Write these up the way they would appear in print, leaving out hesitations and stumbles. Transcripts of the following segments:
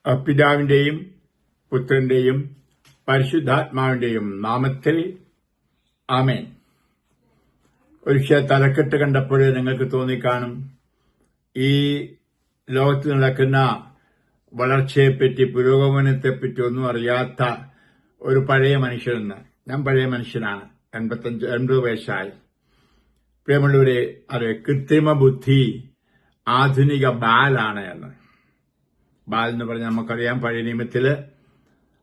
പിതാവിന്റെയും പുത്രന്റെയും പരിശുദ്ധാത്മാവിന്റെയും നാമത്തിൽ ആമേൻ. ഒരു തലക്കെട്ട് കണ്ടപ്പോൾ നിങ്ങൾക്ക് തോന്നിക്കാണും, ഈ ലോകത്ത് നടക്കുന്ന വളർച്ചയെപ്പറ്റി, പുരോഗമനത്തെപ്പറ്റി ഒന്നും അറിയാത്ത ഒരു പഴയ മനുഷ്യനെന്ന്. ഞാൻ പഴയ മനുഷ്യനാണ്, 80 വയസ്സായി. പ്രിയമുള്ളവരെ, അത് കൃത്രിമ ബുദ്ധി ആധുനിക ബാലാണ് എന്ന്. ബാൽ എന്ന് പറഞ്ഞാൽ നമുക്കറിയാം, പഴയ നിയമത്തില്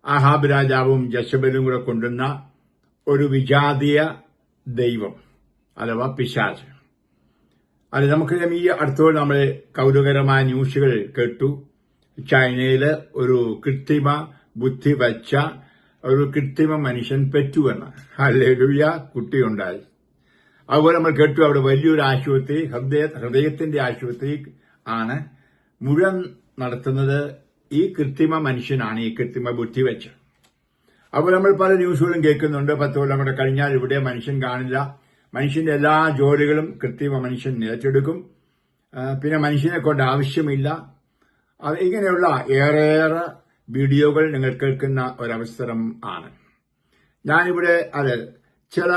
ആഹാബ് രാജാവും ജസബലും കൂടെ കൊണ്ടുവന്ന ഒരു വിജാതീയ ദൈവം അഥവാ പിശാച്. അത് നമുക്കറിയാം. ഈ അടുത്തോടെ നമ്മൾ കൗതുകരമായ ന്യൂസുകൾ കേട്ടു. ചൈനയില് ഒരു കൃത്രിമ ബുദ്ധി വച്ച ഒരു കൃത്രിമ മനുഷ്യൻ പെറ്റുവെന്ന്. ഹല്ലേലൂയ, കുട്ടിയുണ്ടായി. അതുപോലെ നമ്മൾ കേട്ടു, അവിടെ വലിയൊരു ആശുപത്രി, ഹൃദയത്തിന്റെ ആശുപത്രി ആണ്. മുഴുവൻ നടത്തുന്നത് ഈ കൃത്രിമ മനുഷ്യനാണ്, ഈ കൃത്രിമ ബുദ്ധി വെച്ച്. അപ്പോൾ നമ്മൾ പല ന്യൂസുകളും കേൾക്കുന്നുണ്ട്. 10 കൊല്ലം കൂടെ കഴിഞ്ഞാൽ ഇവിടെ മനുഷ്യൻ കാണില്ല, മനുഷ്യന്റെ എല്ലാ ജോലികളും കൃത്രിമ മനുഷ്യൻ ഏറ്റെടുക്കും, പിന്നെ മനുഷ്യനെ കൊണ്ട് ആവശ്യമില്ല. ഇങ്ങനെയുള്ള ഏറെയേറെ വീഡിയോകൾ നിങ്ങൾ കേൾക്കുന്ന ഒരവസരം ആണ്. ഞാനിവിടെ ചില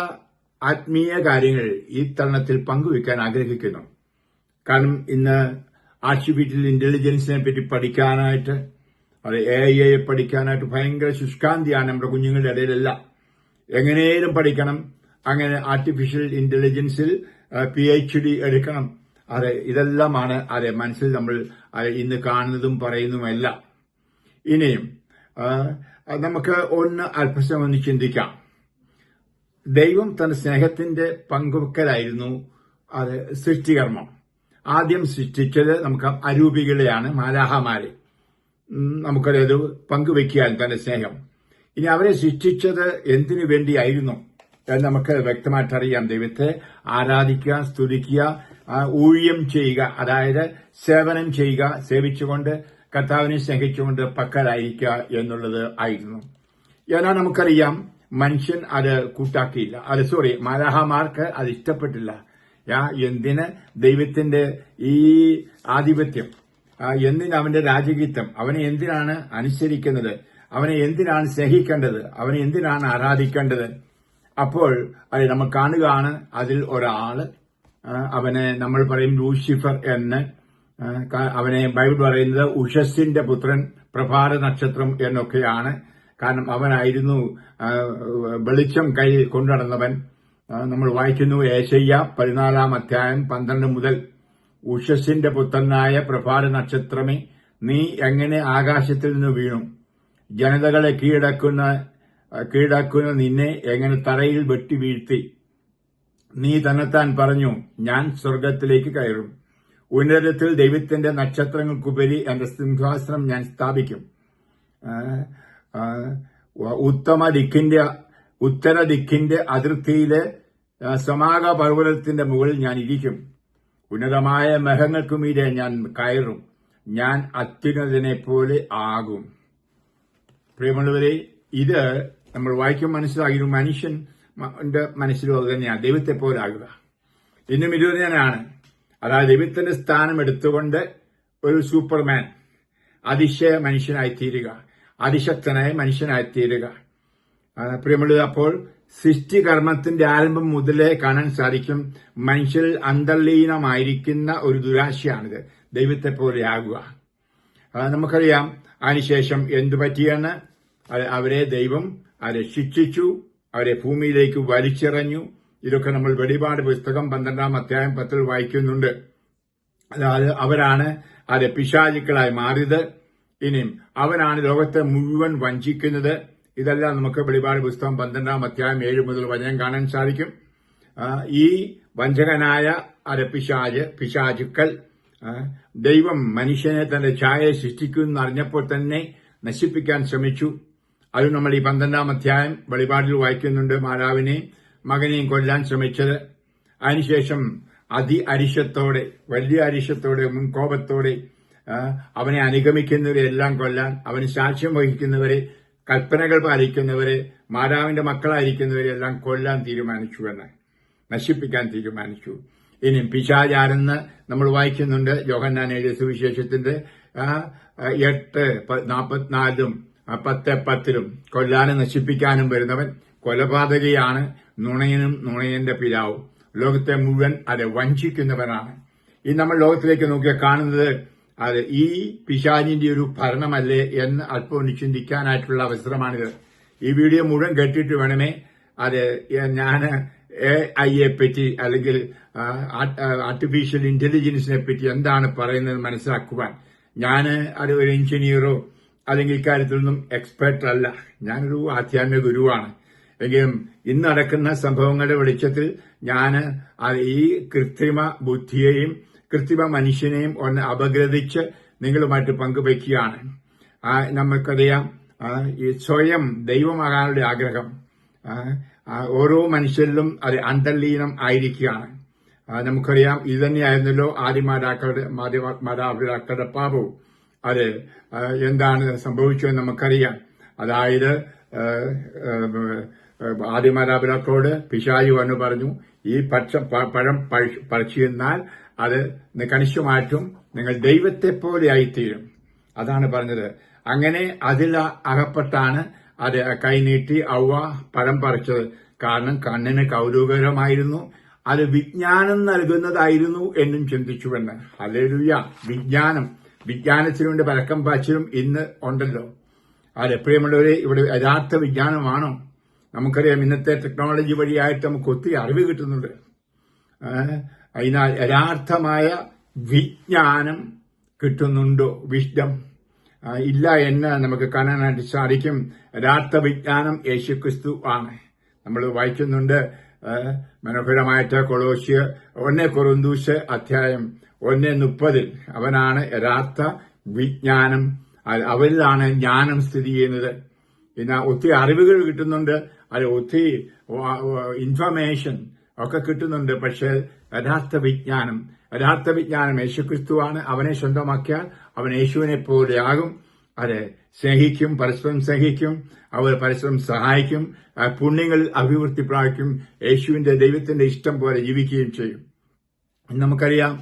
ആത്മീയ കാര്യങ്ങൾ ഈ തരുണത്തിൽ പങ്കുവയ്ക്കാൻ ആഗ്രഹിക്കുന്നു. കാരണം ഇന്ന് ആർട്ടിഫിഷ്യൽ ഇന്റലിജൻസിനെ പറ്റി പഠിക്കാനായിട്ട്, AI പഠിക്കാനായിട്ട് ഭയങ്കര ശുഷ്കാന്തിയാണ് നമ്മുടെ കുഞ്ഞുങ്ങളുടെ ഇടയിലെല്ലാം. എങ്ങനെയും പഠിക്കണം, അങ്ങനെ ആർട്ടിഫിഷ്യൽ ഇന്റലിജൻസിൽ PhD എടുക്കണം. ഇതെല്ലാമാണ് മനസ്സിൽ നമ്മൾ ഇന്ന് കാണുന്നതും പറയുന്നതുമെല്ലാം. ഇനിയും നമുക്ക് അല്പസമയം ഒന്ന് ചിന്തിക്കാം. ദൈവം തന്റെ സ്നേഹത്തിന്റെ പങ്കുവെക്കലായിരുന്നു സൃഷ്ടികർമ്മം. ആദ്യം സൃഷ്ടിച്ചത് നമുക്ക് അരൂപികളെയാണ്, മാലാഹമാരെ. നമുക്കത് പങ്കുവെക്കാൻ തന്റെ സ്നേഹം. ഇനി അവരെ സൃഷ്ടിച്ചത് എന്തിനു വേണ്ടിയായിരുന്നു എന്ന് നമുക്ക് വ്യക്തമായിട്ടറിയാം. ദൈവത്തെ ആരാധിക്കുക, സ്തുതിക്കുക, ഊഴിയം ചെയ്യുക, അതായത് സേവനം ചെയ്യുക, സേവിച്ചുകൊണ്ട് കർത്താവിനെ സ്നേഹിച്ചുകൊണ്ട് പക്കലായിരിക്കുക എന്നുള്ളത് ആയിരുന്നു. എന്നാൽ നമുക്കറിയാം, മനുഷ്യൻ അത് കൂട്ടാക്കിയില്ല. മാലാഹമാർക്ക് അത് ഇഷ്ടപ്പെട്ടില്ല. എന്തിന് ദൈവത്തിന്റെ ഈ ആധിപത്യം, എന്തിന് അവന്റെ രാജകീയത്വം, അവനെ എന്തിനാണ് അനുസരിക്കുന്നത്, അവനെ എന്തിനാണ് സ്നേഹിക്കേണ്ടത്, അവനെ എന്തിനാണ് ആരാധിക്കേണ്ടത്? അപ്പോൾ നമ്മൾ കാണുകയാണ്, അതിൽ ഒരാള്, അവനെ നമ്മൾ പറയും ലൂസിഫർ എന്ന്. അവനെ ബൈബിൾ പറയുന്നത് ഉഷസ്സിന്റെ പുത്രൻ, പ്രഭാത നക്ഷത്രം എന്നൊക്കെയാണ്. കാരണം അവനായിരുന്നു വെളിച്ചം കയ്യിൽ കൊണ്ടുനടന്നവൻ. നമ്മൾ വായിക്കുന്നു യേശയ്യ 14-ാം അധ്യായം 12 മുതൽ, ഉഷസ്സിന്റെ പുത്രനായ പ്രഭാത നക്ഷത്രമേ, നീ എങ്ങനെ ആകാശത്തിൽ നിന്ന് വീണു? ജനതകളെ കീഴടക്കുന്ന നിന്നെ എങ്ങനെ തറയിൽ വെട്ടി വീഴ്ത്തി? നീ തന്നെത്താൻ പറഞ്ഞു, ഞാൻ സ്വർഗത്തിലേക്ക് കയറും, ഉന്നതത്തിൽ ദൈവത്തിന്റെ നക്ഷത്രങ്ങൾക്കുപരി എന്റെ സിംഹാസനം ഞാൻ സ്ഥാപിക്കും, ഉത്തര ദിക്കിന്റെ അതിർത്തിയിലെ സമാഗ പർവ്വതത്തിന്റെ മുകളിൽ ഞാൻ ഇരിക്കും, ഉന്നതമായ മേഘങ്ങൾക്കുമീതെ ഞാൻ കയറും, ഞാൻ അത്യുന്നതനെ പോലെ ആകും. പ്രിയമുള്ളവരെ, ഇത് നമ്മൾ വായിക്കും മനസ്സിലാകും. മനുഷ്യന്റെ മനസ്സിലും അത് തന്നെയാണ്, ദൈവത്തെ പോലെ ആകുക. ഇന്നും ഇത് തന്നെയാണ്. അതായത് ദൈവത്തിന്റെ സ്ഥാനം എടുത്തുകൊണ്ട് ഒരു സൂപ്പർമാൻ, അതിശയ മനുഷ്യനായിത്തീരുക, അതിശക്തനായ മനുഷ്യനായിത്തീരുക. പ്രിയമുള്ളത്, അപ്പോൾ സൃഷ്ടികർമ്മത്തിന്റെ ആരംഭം മുതലേ കാണാൻ സാധിക്കും, മനുഷ്യരിൽ അന്തർലീനമായിരിക്കുന്ന ഒരു ദുരാശയാണിത്, ദൈവത്തെ പോലെയാകുക. നമുക്കറിയാം അതിനുശേഷം എന്തു പറ്റിയെന്ന്. അവരെ ദൈവം ശിക്ഷിച്ചു, അവരെ ഭൂമിയിലേക്ക് വലിച്ചെറിഞ്ഞു. ഇതൊക്കെ നമ്മൾ വെളിപാട് പുസ്തകം 12-ാം അധ്യായം 10 വായിക്കുന്നുണ്ട്. അതായത് അവരാണ് പിശാചുക്കളായി മാറിയത്. ഇനിയും അവനാണ് ലോകത്തെ മുഴുവൻ വഞ്ചിക്കുന്നത്. ഇതെല്ലാം നമുക്ക് വെളിപാട് പുസ്തകം 12-ാം അധ്യായം 7 മുതൽ വചനം കാണാൻ സാധിക്കും. ഈ വഞ്ചകനായ പിശാചുക്കൾ ദൈവം മനുഷ്യനെ തന്റെ ഛായയെ സൃഷ്ടിക്കുമെന്ന് അറിഞ്ഞപ്പോൾ തന്നെ നശിപ്പിക്കാൻ ശ്രമിച്ചു. അത് നമ്മൾ ഈ 12-ാം അധ്യായം വെളിപാടിൽ വായിക്കുന്നുണ്ട്. മാതാവിനെയും മകനെയും കൊല്ലാൻ ശ്രമിച്ചത്. അതിനുശേഷം അരിശത്തോടെ, വലിയ അരിശത്തോടെ, മുൻകോപത്തോടെ അവനെ അനുഗമിക്കുന്നവരെ എല്ലാം കൊല്ലാൻ, അവന് സാക്ഷ്യം വഹിക്കുന്നവരെ, കൽപ്പനകൾ പാലിക്കുന്നവരെ, മാതാവിന്റെ മക്കളായിരിക്കുന്നവരെ എല്ലാം കൊല്ലാൻ തീരുമാനിച്ചുവെന്ന്, നശിപ്പിക്കാൻ തീരുമാനിച്ചു. ഇനി പിശാചാരെന്ന് നമ്മൾ വായിക്കുന്നുണ്ട് യോഹന്നാൻ എഴുതിയ സുവിശേഷത്തിന്റെ 8:44 10:10 കൊല്ലാനും നശിപ്പിക്കാനും വരുന്നവൻ കൊലപാതകയാണ്, നുണയനും നുണയന്റെ പിതാവും. ലോകത്തെ മുഴുവൻ അത് വഞ്ചിക്കുന്നവനാണ്. ഈ നമ്മൾ ലോകത്തിലേക്ക് നോക്കിയാൽ കാണുന്നത് അത് ഈ പിശാചിന്റെ ഒരു ഭരണമല്ലേ എന്ന് അല്പം ഒന്ന് ചിന്തിക്കാനായിട്ടുള്ള അവസരമാണിത്. ഈ വീഡിയോ മുഴുവൻ കേട്ടിട്ട് വേണമേ അത് ഞാൻ AI പറ്റി അല്ലെങ്കിൽ ആർട്ടിഫിഷ്യൽ ഇന്റലിജൻസിനെ പറ്റി എന്താണ് പറയുന്നത് മനസ്സിലാക്കുവാൻ. ഞാൻ അത് ഒരു എഞ്ചിനീയറോ അല്ലെങ്കിൽ ഇക്കാര്യത്തിലൊന്നും എക്സ്പെർട്ട് അല്ല. ഞാനൊരു ആധ്യാത്മിക ഗുരുവാണ്. എങ്കിലും ഇന്ന് നടക്കുന്ന സംഭവങ്ങളുടെ വെളിച്ചത്തിൽ ഞാൻ ഈ കൃത്രിമ ബുദ്ധിയെയും കൃത്രിമ മനുഷ്യനെയും ഒന്ന് അപഗ്രഥിച്ച് നിങ്ങളുമായിട്ട് പങ്കുവയ്ക്കുകയാണ്. നമുക്കറിയാം ഈ സ്വയം ദൈവമാകാനുള്ള ആഗ്രഹം ഓരോ മനുഷ്യരിലും അത് അന്തർലീനം ആയിരിക്കുകയാണ്. നമുക്കറിയാം ഇത് തന്നെയായിരുന്നല്ലോ മാതാപിതാക്കളുടെ പാപവും. അത് എന്താണ് സംഭവിച്ചതെന്ന് നമുക്കറിയാം. അതായത് ആദിമാതാപിതാക്കളോട് പിശാച് വന്നു പറഞ്ഞു, ഈ പഴം പറിച്ചു തിന്നാൽ അത് കണിശമായിട്ടും നിങ്ങൾ ദൈവത്തെ പോലെ ആയിത്തീരും. അതാണ് പറഞ്ഞത്. അങ്ങനെ അതിൽ അകപ്പെട്ടാണ് അത് കൈനീട്ടി ഔവ പഴം പറിച്ചത്. കാരണം കണ്ണിന് കൗതുകകരമായിരുന്നു, അത് വിജ്ഞാനം നൽകുന്നതായിരുന്നു എന്നും ചിന്തിച്ചുവെന്ന്. ഹല്ലേലൂയ. വിജ്ഞാനത്തിനുവേണ്ടി പരക്കം പാച്ചിലും ഇന്ന് ഉണ്ടല്ലോ. അത് പ്രിയമുള്ളവരെ, ഇവിടെ യഥാർത്ഥ വിജ്ഞാനമാണോ? നമുക്കറിയാം ഇന്നത്തെ ടെക്നോളജി വഴിയായിട്ട് നമുക്ക് ഒത്തിരി അറിവ് കിട്ടുന്നുണ്ട്. അതിനാൽ യഥാർത്ഥമായ വിജ്ഞാനം കിട്ടുന്നുണ്ടോ? വിഷ്ഡം ഇല്ല എന്ന് നമുക്ക് കാണാനായിട്ട് സാധിക്കും. യഥാർത്ഥ വിജ്ഞാനം യേശുക്രിസ്തു ആണ്. നമ്മൾ വായിക്കുന്നുണ്ട് മനോഹരമായിട്ട് കൊളോസ്യർ 1 കൊറിന്തോസ് അധ്യായം 1:30 അവനാണ് യഥാർത്ഥ വിജ്ഞാനം. അവരിലാണ് ജ്ഞാനം സ്ഥിതി ചെയ്യുന്നത്. പിന്നെ ഒത്തിരി അറിവുകൾ കിട്ടുന്നുണ്ട്, അത് ഒത്തിരി ഇൻഫർമേഷൻ ഒക്കെ കിട്ടുന്നുണ്ട്. പക്ഷെ യഥാർത്ഥ വിജ്ഞാനം യേശുക്രിസ്തുവാണ്. അവനെ സ്വന്തമാക്കിയാൽ അവൻ യേശുവിനെ പോലെയാകും. അത് സ്നേഹിക്കും, പരസ്പരം സ്നേഹിക്കും, അവർ പരസ്പരം സഹായിക്കും, പുണ്യങ്ങളിൽ അഭിവൃദ്ധി പ്രാപിക്കും, യേശുവിന്റെ ദൈവത്തിന്റെ ഇഷ്ടം പോലെ ജീവിക്കുകയും ചെയ്യും. നമുക്കറിയാം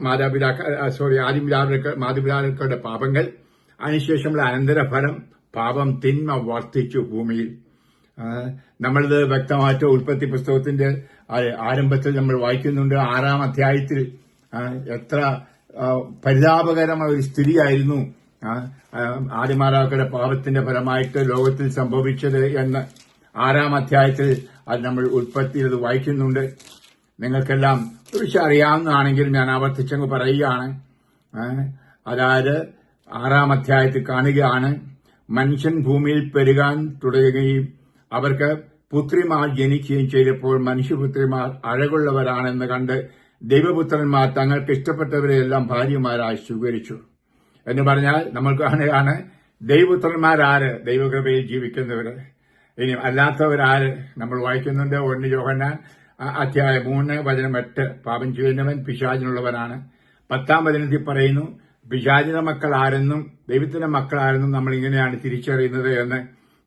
മാതാപിതാക്കളുടെ പാപങ്ങൾ, അതിനുശേഷമുള്ള അനന്തരഫലം പാപം, തിന്മ വർദ്ധിച്ചു ഭൂമിയിൽ. നമ്മളിത് വ്യക്തമായിട്ട് ഉൽപ്പത്തി പുസ്തകത്തിന്റെ ആരംഭത്തിൽ നമ്മൾ വായിക്കുന്നുണ്ട്. 6-ാം അധ്യായത്തിൽ എത്ര പരിതാപകരമായ ഒരു സ്ഥിതിയായിരുന്നു ആദിമാതാക്കളുടെ പാപത്തിന്റെ ഫലമായിട്ട് ലോകത്തിൽ സംഭവിച്ചത് എന്ന് 6-ാം അധ്യായത്തിൽ അത് നമ്മൾ ഉൽപ്പത്തിയിൽ അത് വായിക്കുന്നുണ്ട്. നിങ്ങൾക്കെല്ലാം കുറിച്ച് അറിയാവുന്നതാണെങ്കിൽ ഞാൻ ആവർത്തിച്ചങ്ങ് പറയുകയാണ്. അതായത് 6-ാം അധ്യായത്തിൽ കാണുകയാണ്, മനുഷ്യൻ ഭൂമിയിൽ പെരുകാൻ തുടങ്ങുകയും അവർക്ക് പുത്രിമാർ ജനിക്കുകയും ചെയ്തപ്പോൾ മനുഷ്യപുത്രിമാർ അഴകുള്ളവരാണെന്ന് കണ്ട് ദൈവപുത്രന്മാർ തങ്ങൾക്ക് ഇഷ്ടപ്പെട്ടവരെയെല്ലാം ഭാര്യമാരായി സ്വീകരിച്ചു എന്ന് പറഞ്ഞാൽ നമ്മൾ കാണുകയാണ് ദൈവപുത്രന്മാരാര്? ദൈവകൃപയിൽ ജീവിക്കുന്നവര്. ഇനി അല്ലാത്തവരാര്? നമ്മൾ വായിക്കുന്നുണ്ട് 1 യോഹന്നാൻ അധ്യായം 3:8 പാപം ചെയ്യുന്നവൻ പിശാചിനുള്ളവനാണ്. 10-ാം വചനത്തിൽ പറയുന്നു പിശാചിന്റെ മക്കൾ ആരെന്നും ദൈവത്തിന്റെ മക്കൾ ആരെന്നും നമ്മൾ ഇങ്ങനെയാണ് തിരിച്ചറിയുന്നത് എന്ന്.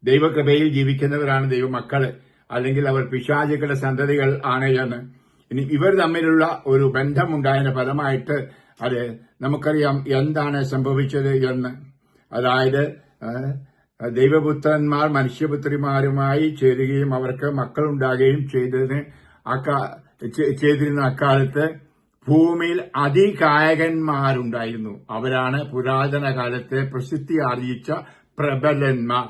ദൈവകൃപയിൽ ജീവിക്കുന്നവരാണ് ദൈവമക്കള്, അല്ലെങ്കിൽ അവർ പിശാചുക്കളുടെ സന്തതികൾ ആണ് എന്ന്. ഇനി ഇവർ തമ്മിലുള്ള ഒരു ബന്ധമുണ്ടായതിന്റെ ഫലമായിട്ട് അത് നമുക്കറിയാം എന്താണ് സംഭവിച്ചത് എന്ന്. അതായത് ദൈവപുത്രന്മാർ മനുഷ്യപുത്രിമാരുമായി ചേരുകയും അവർക്ക് മക്കളുണ്ടാകുകയും ചെയ്തിരുന്ന അക്കാലത്ത് ഭൂമിയിൽ അതികായകന്മാരുണ്ടായിരുന്നു. അവരാണ് പുരാതന കാലത്തെ പ്രസിദ്ധി ആർജിച്ച പ്രബലന്മാർ.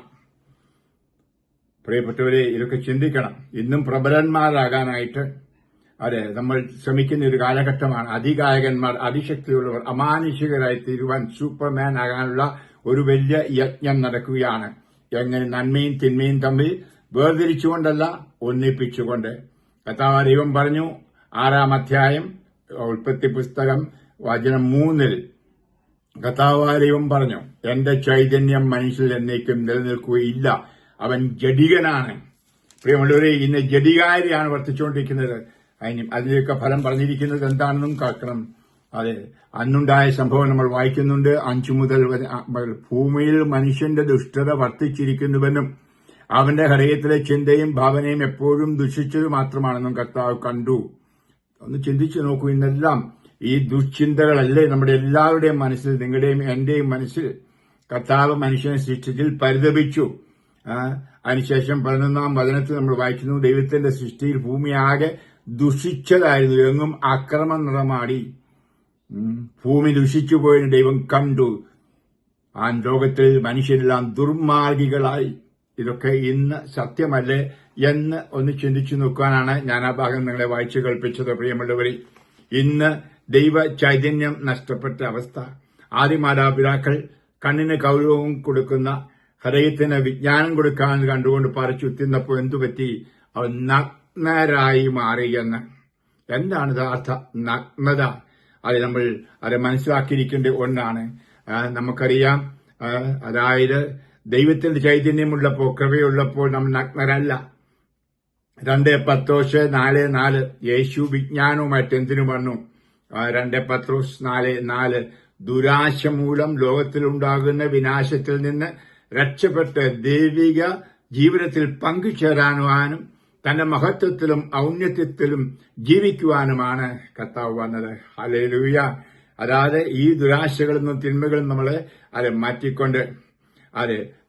പ്രിയപ്പെട്ടവരെ, ഇതൊക്കെ ചിന്തിക്കണം. ഇന്നും പ്രബലന്മാരാകാനായിട്ട് അതെ നമ്മൾ ശ്രമിക്കുന്ന ഒരു കാലഘട്ടമാണ്. അതികായകന്മാർ, അതിശക്തിയുള്ളവർ, അമാനുഷികരായി തീരുവാൻ, സൂപ്പർമാൻ ആകാനുള്ള ഒരു വലിയ യജ്ഞം നടക്കുകയാണ്. എങ്ങനെ? നന്മയും തിന്മയും തമ്മിൽ വേർതിരിച്ചുകൊണ്ടല്ല, ഒന്നിപ്പിച്ചുകൊണ്ട്. കർത്താവ് ദൈവം പറഞ്ഞു 6-ാം അധ്യായം ഉൽപ്പത്തി പുസ്തകം വചനം 3 കർത്താവ് ദൈവം പറഞ്ഞു, എന്റെ ചൈതന്യം മനുഷ്യരിൽ എന്നേക്കും നിലനിൽക്കുകയില്ല, അവൻ ജഡികനാണ്. പ്രിയമുള്ളവരെ, ഇന്ന് ജഡികാരിയാണ് വർദ്ധിച്ചുകൊണ്ടിരിക്കുന്നത്. അതിന്റെയൊക്കെ ഫലം പറഞ്ഞിരിക്കുന്നത് എന്താണെന്നും കേൾക്കണം. അതെ, അന്നുണ്ടായ സംഭവം നമ്മൾ വായിക്കുന്നുണ്ട്. 5 മുതൽ ഭൂമിയിൽ മനുഷ്യന്റെ ദുഷ്ടത വർദ്ധിച്ചിരിക്കുന്നുവെന്നും അവന്റെ ഹൃദയത്തിലെ ചിന്തയും ഭാവനയും എപ്പോഴും ദുഷിച്ചത് മാത്രമാണെന്നും കർത്താവ് കണ്ടു. ഒന്ന് ചിന്തിച്ചു നോക്കൂ. ഇന്നെല്ലാം ഈ ദുശ്ചിന്തകളല്ലേ നമ്മുടെ എല്ലാവരുടെയും മനസ്സിൽ, നിങ്ങളുടെയും എന്റെയും മനസ്സിൽ. കർത്താവ് മനുഷ്യനെ സൃഷ്ടിച്ചിൽ പരിതപിച്ചു. അതിനുശേഷം 11-ാം വചനത്തിൽ നമ്മൾ വായിക്കുന്നു, ദൈവത്തിന്റെ സൃഷ്ടിയിൽ ഭൂമിയാകെ ദുഷിച്ചതായിരുന്നു, എങ്ങും അക്രമം നിറമാടി. ഭൂമി ദുഷിച്ചുപോയതിന് ദൈവം കണ്ടു. ആ ലോകത്തിൽ മനുഷ്യരെല്ലാം ദുർമാർഗികളായി. ഇതൊക്കെ ഇന്ന് സത്യമല്ലേ എന്ന് ഒന്ന് ചിന്തിച്ചു നോക്കാനാണ് ഞാൻ ആ ഭാഗം നിങ്ങളെ വായിച്ചു കേൾപ്പിച്ചത്. പ്രിയമുള്ളവരെ, ഇന്ന് ദൈവ ചൈതന്യം നഷ്ടപ്പെട്ട അവസ്ഥ. ആദ്യ മാതാപിതാക്കൾ കണ്ണിന് കൗരവം കൊടുക്കുന്ന, ഹൃദയത്തിന് വിജ്ഞാനം കൊടുക്കാൻ കണ്ടുകൊണ്ട് പറിച്ചു തിന്നപ്പോൾ എന്തുപറ്റി? അവർ നഗ്നരായി മാറിയെന്ന്. എന്താണ് യഥാർത്ഥ നഗ്നത? അത് മനസ്സിലാക്കിയിരിക്കേണ്ട ഒന്നാണ്. നമുക്കറിയാം, അതായത് ദൈവത്തിന്റെ ചൈതന്യമുള്ളപ്പോൾ, കൃപയുള്ളപ്പോൾ നമ്മൾ നഗ്നരല്ല. 2 പത്രോസ് 4:4 യേശു വിജ്ഞാനവുമായിട്ട് എന്തിനു വന്നു? 2 പത്രോസ് 4:4 ദുരാശ മൂലം ലോകത്തിലുണ്ടാകുന്ന വിനാശത്തിൽ നിന്ന് രക്ഷപ്പെട്ട് ദൈവിക ജീവിതത്തിൽ പങ്കുചേരാനുവാനും തന്റെ മഹത്വത്തിലും ഔന്നത്യത്തിലും ജീവിക്കുവാനുമാണ് കർത്താവ് വന്നത്. ഹല്ലേലൂയ. അതായത് ഈ ദുരാശകളിൽ നിന്നും തിന്മകളിൽ നമ്മളെ മാറ്റിക്കൊണ്ട്,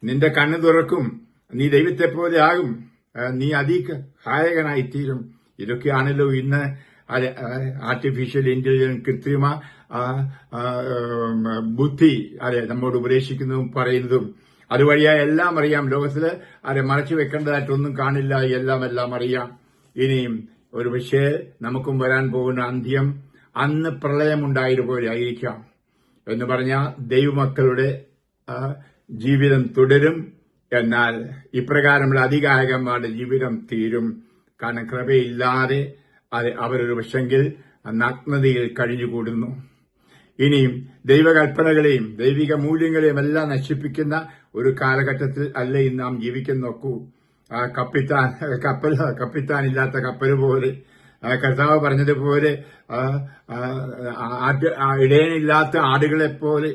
നിന്റെ കണ്ണ് തുറക്കും, നീ ദൈവത്തെ പോലെ ആകും, നീ ഹായകനായിത്തീരും. ഇതൊക്കെയാണല്ലോ ഇന്ന് ആർട്ടിഫിഷ്യൽ ഇന്റലിജൻസ്, കൃത്രിമ ബുദ്ധി നമ്മോട് ഉപദേശിക്കുന്നതും പറയുന്നതും. അതുവഴിയായി എല്ലാം അറിയാം. ലോകത്തില് മറച്ചു വെക്കേണ്ടതായിട്ടൊന്നും കാണില്ല, എല്ലാം അറിയാം. ഇനിയും ഒരു പക്ഷേ നമുക്കും വരാൻ പോകുന്ന അന്ത്യം അന്ന് പ്രളയമുണ്ടായതുപോലെ ആയിരിക്കാം എന്ന് പറഞ്ഞാൽ ദൈവമക്കളുടെ ജീവിതം തുടരും. എന്നാൽ ഇപ്രകാരമുള്ള അധികായകന്മാരുടെ ജീവിതം തീരും. കാരണം കൃപയില്ലാതെ അവരൊരു പക്ഷെങ്കിൽ നഗ്നതയിൽ കഴിഞ്ഞുകൂടുന്നു. ഇനിയും ദൈവകൽപ്പനകളെയും ദൈവിക മൂല്യങ്ങളെയും എല്ലാം നശിപ്പിക്കുന്ന ഒരു കാലഘട്ടത്തിൽ അല്ലേ ഇന്ന് നാം ജീവിക്കാൻ നോക്കൂ. കപ്പിത്താനില്ലാത്ത കപ്പൽ പോലെ, കർത്താവ് പറഞ്ഞതുപോലെ ഇടയനില്ലാത്ത ആടുകളെപ്പോലെ,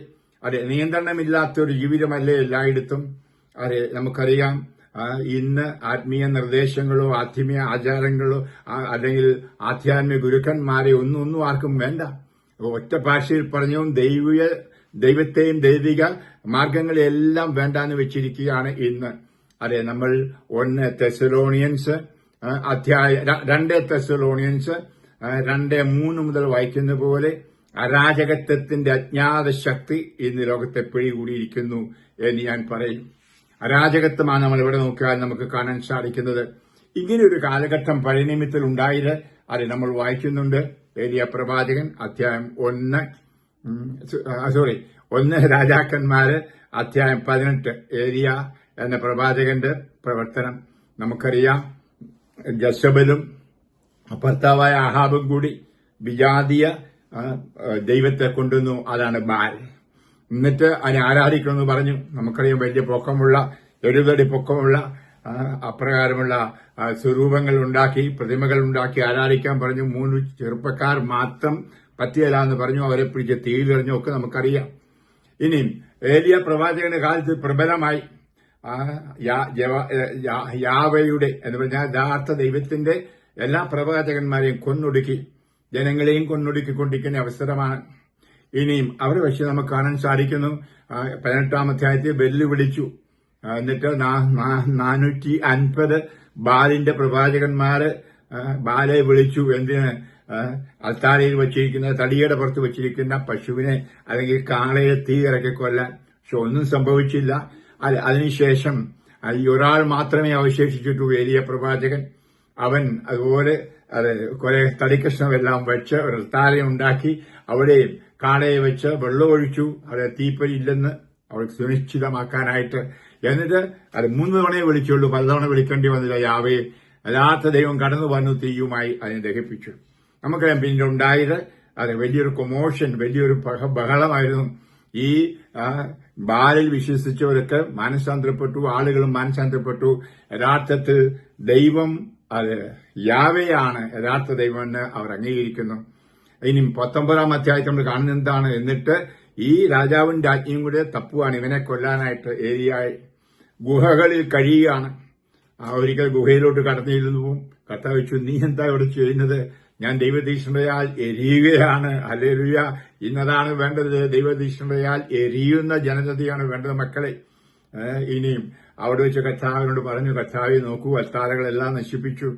നിയന്ത്രണമില്ലാത്ത ഒരു ജീവിതമല്ലേ എല്ലായിടത്തും. നമുക്കറിയാം, ഇന്ന് ആത്മീയ നിർദ്ദേശങ്ങളോ ആത്മീയ ആചാരങ്ങളോ അല്ലെങ്കിൽ ആധ്യാത്മിക ഗുരുക്കന്മാരെ ഒന്നും ആർക്കും വേണ്ട. ഒറ്റ ഭാഷയിൽ പറഞ്ഞു, ദൈവത്തെയും ദൈവിക മാർഗങ്ങളെല്ലാം വേണ്ടാന്ന് വെച്ചിരിക്കുകയാണ് ഇന്ന്. നമ്മൾ 1 തെസ്സലോണിയൻസ് 2 തെസ്സലോണിയൻസ് 2:3 മുതൽ വായിക്കുന്ന പോലെ അരാജകത്വത്തിന്റെ അജ്ഞാത ശക്തി ഇന്ന് ലോകത്തെ പിടികൂടിയിരിക്കുന്നു എന്ന് ഞാൻ പറയും. അരാജകത്വമാണ് നമ്മൾ ഇവിടെ നോക്കിയാൽ നമുക്ക് കാണാൻ സാധിക്കുന്നത്. ഇങ്ങനെയൊരു കാലഘട്ടം പഴയ നിയമത്തിൽ ഉണ്ടായത് നമ്മൾ വായിക്കുന്നുണ്ട്. ഏലിയ പ്രവാചകൻ അധ്യായം 1 രാജാക്കന്മാര് അധ്യായം 18 ഏലിയ എന്ന പ്രവാചകന്റെ പ്രവർത്തനം നമുക്കറിയാം. ജസബലും ഭർത്താവായ അഹാബും കൂടി വിജാതീയ ദൈവത്തെ കൊണ്ടുവന്നു, അതാണ് ബാൽ. എന്നിട്ട് അതിനെ ആരാധിക്കണമെന്ന് പറഞ്ഞു. നമുക്കറിയാം, വലിയ പൊക്കമുള്ള 70 അടി പൊക്കമുള്ള അപ്രകാരമുള്ള സ്വരൂപങ്ങൾ ഉണ്ടാക്കി, പ്രതിമകൾ ഉണ്ടാക്കി ആരാധിക്കാൻ പറഞ്ഞു. 3 ചെറുപ്പക്കാർ മാത്രം പറ്റിയല്ല എന്ന് പറഞ്ഞു. അവരെ പിടിച്ച് തീയിലെറിഞ്ഞു ഒക്കെ നമുക്കറിയാം. ഇനിയും ഏലിയ പ്രവാചകന്റെ കാലത്ത് പ്രബലമായി യാവയുടെ എന്ന് പറഞ്ഞാൽ യഥാർത്ഥ ദൈവത്തിന്റെ എല്ലാ പ്രവാചകന്മാരെയും കൊന്നൊടുക്കി, ജനങ്ങളെയും കൊന്നൊടുക്കിക്കൊണ്ടിരിക്കുന്ന അവസരമാണ്. ഇനിയും അവരെ പക്ഷെ നമുക്ക് കാണാൻ സാധിക്കുന്നു. 18-ാം അധ്യായത്തിൽ വെല്ലുവിളിച്ചു. എന്നിട്ട് 450 ബാലിന്റെ പ്രവാചകന്മാര് ബാലെ വിളിച്ചു. എന്തിന്? അൽത്താരയിൽ വച്ചിരിക്കുന്ന തടിയുടെ പുറത്ത് വച്ചിരിക്കുന്ന പശുവിനെ അല്ലെങ്കിൽ കാളയെ തീ ഇറക്കി കൊല്ലാൻ. പക്ഷെ ഒന്നും സംഭവിച്ചില്ല. അതിനുശേഷം ഒരാൾ മാത്രമേ അവശേഷിച്ചിട്ടുള്ളൂ, ഏലിയ പ്രവാചകൻ. അവൻ അതുപോലെ കുറെ തടിക്കഷ്ണമെല്ലാം വെച്ച് ഒരു അൽത്താരയും ഉണ്ടാക്കി അവിടെ കാളയെ വെച്ച് വെള്ളമൊഴിച്ചു. അവിടെ തീപ്പൊരി ഇല്ലെന്ന് അവൾക്ക് സുനിശ്ചിതമാക്കാനായിട്ട്. എന്നിട്ട് 3 തവണയെ വിളിച്ചുള്ളൂ, 10 തവണ വിളിക്കേണ്ടി വന്നില്ല. യാവയെ യഥാർത്ഥ ദൈവം കടന്നു വന്നു, തീയുമായി അതിനെ ദഹിപ്പിച്ചു. നമുക്കറിയാം പിന്നീട് ഉണ്ടായത് വലിയൊരു കൊമോഷൻ, വലിയൊരു ബഹളമായിരുന്നു. ഈ ബാലിൽ വിശ്വസിച്ചവരൊക്കെ മാനസാന്തരപ്പെട്ടു, ആളുകളും മാനസാന്തരപ്പെട്ടു. യഥാർത്ഥത്തിൽ ദൈവം യാവയാണ് യഥാർത്ഥ ദൈവമെന്ന് അവർ അംഗീകരിക്കുന്നു. ഇനി 19-ാം അധ്യായത്തിൽ നമ്മൾ കാണുന്നത് എന്താണ്? എന്നിട്ട് ഈ രാജാവിന്റെ ആജ്ഞയും കൂടെ തപ്പുവാണ് ഇവനെ കൊല്ലാനായിട്ട്. ഏലിയായി ഗുഹകളിൽ കഴിയുകയാണ്. ഒരിക്കൽ ഗുഹയിലോട്ട് കടന്നിരുന്നു. കർത്താവ് വെച്ചു, നീ എന്താ ഇവിടെ ചെയ്യുന്നത്? ഞാൻ ദൈവതീഷ്ണതയാൽ എരിയുകയാണ്. ഹല്ലേലൂയ. ഇന്നതാണ് വേണ്ടത്. ദൈവതീഷ്ണതയാൽ എരിയുന്ന ജനതയാണ് വേണ്ടത് മക്കളെ. ഇനിയും അവിടെ വെച്ച് കർത്താവിനോട് പറഞ്ഞു, കർത്താവെ നോക്കൂ, അൽത്താരകളെല്ലാം നശിപ്പിച്ചു,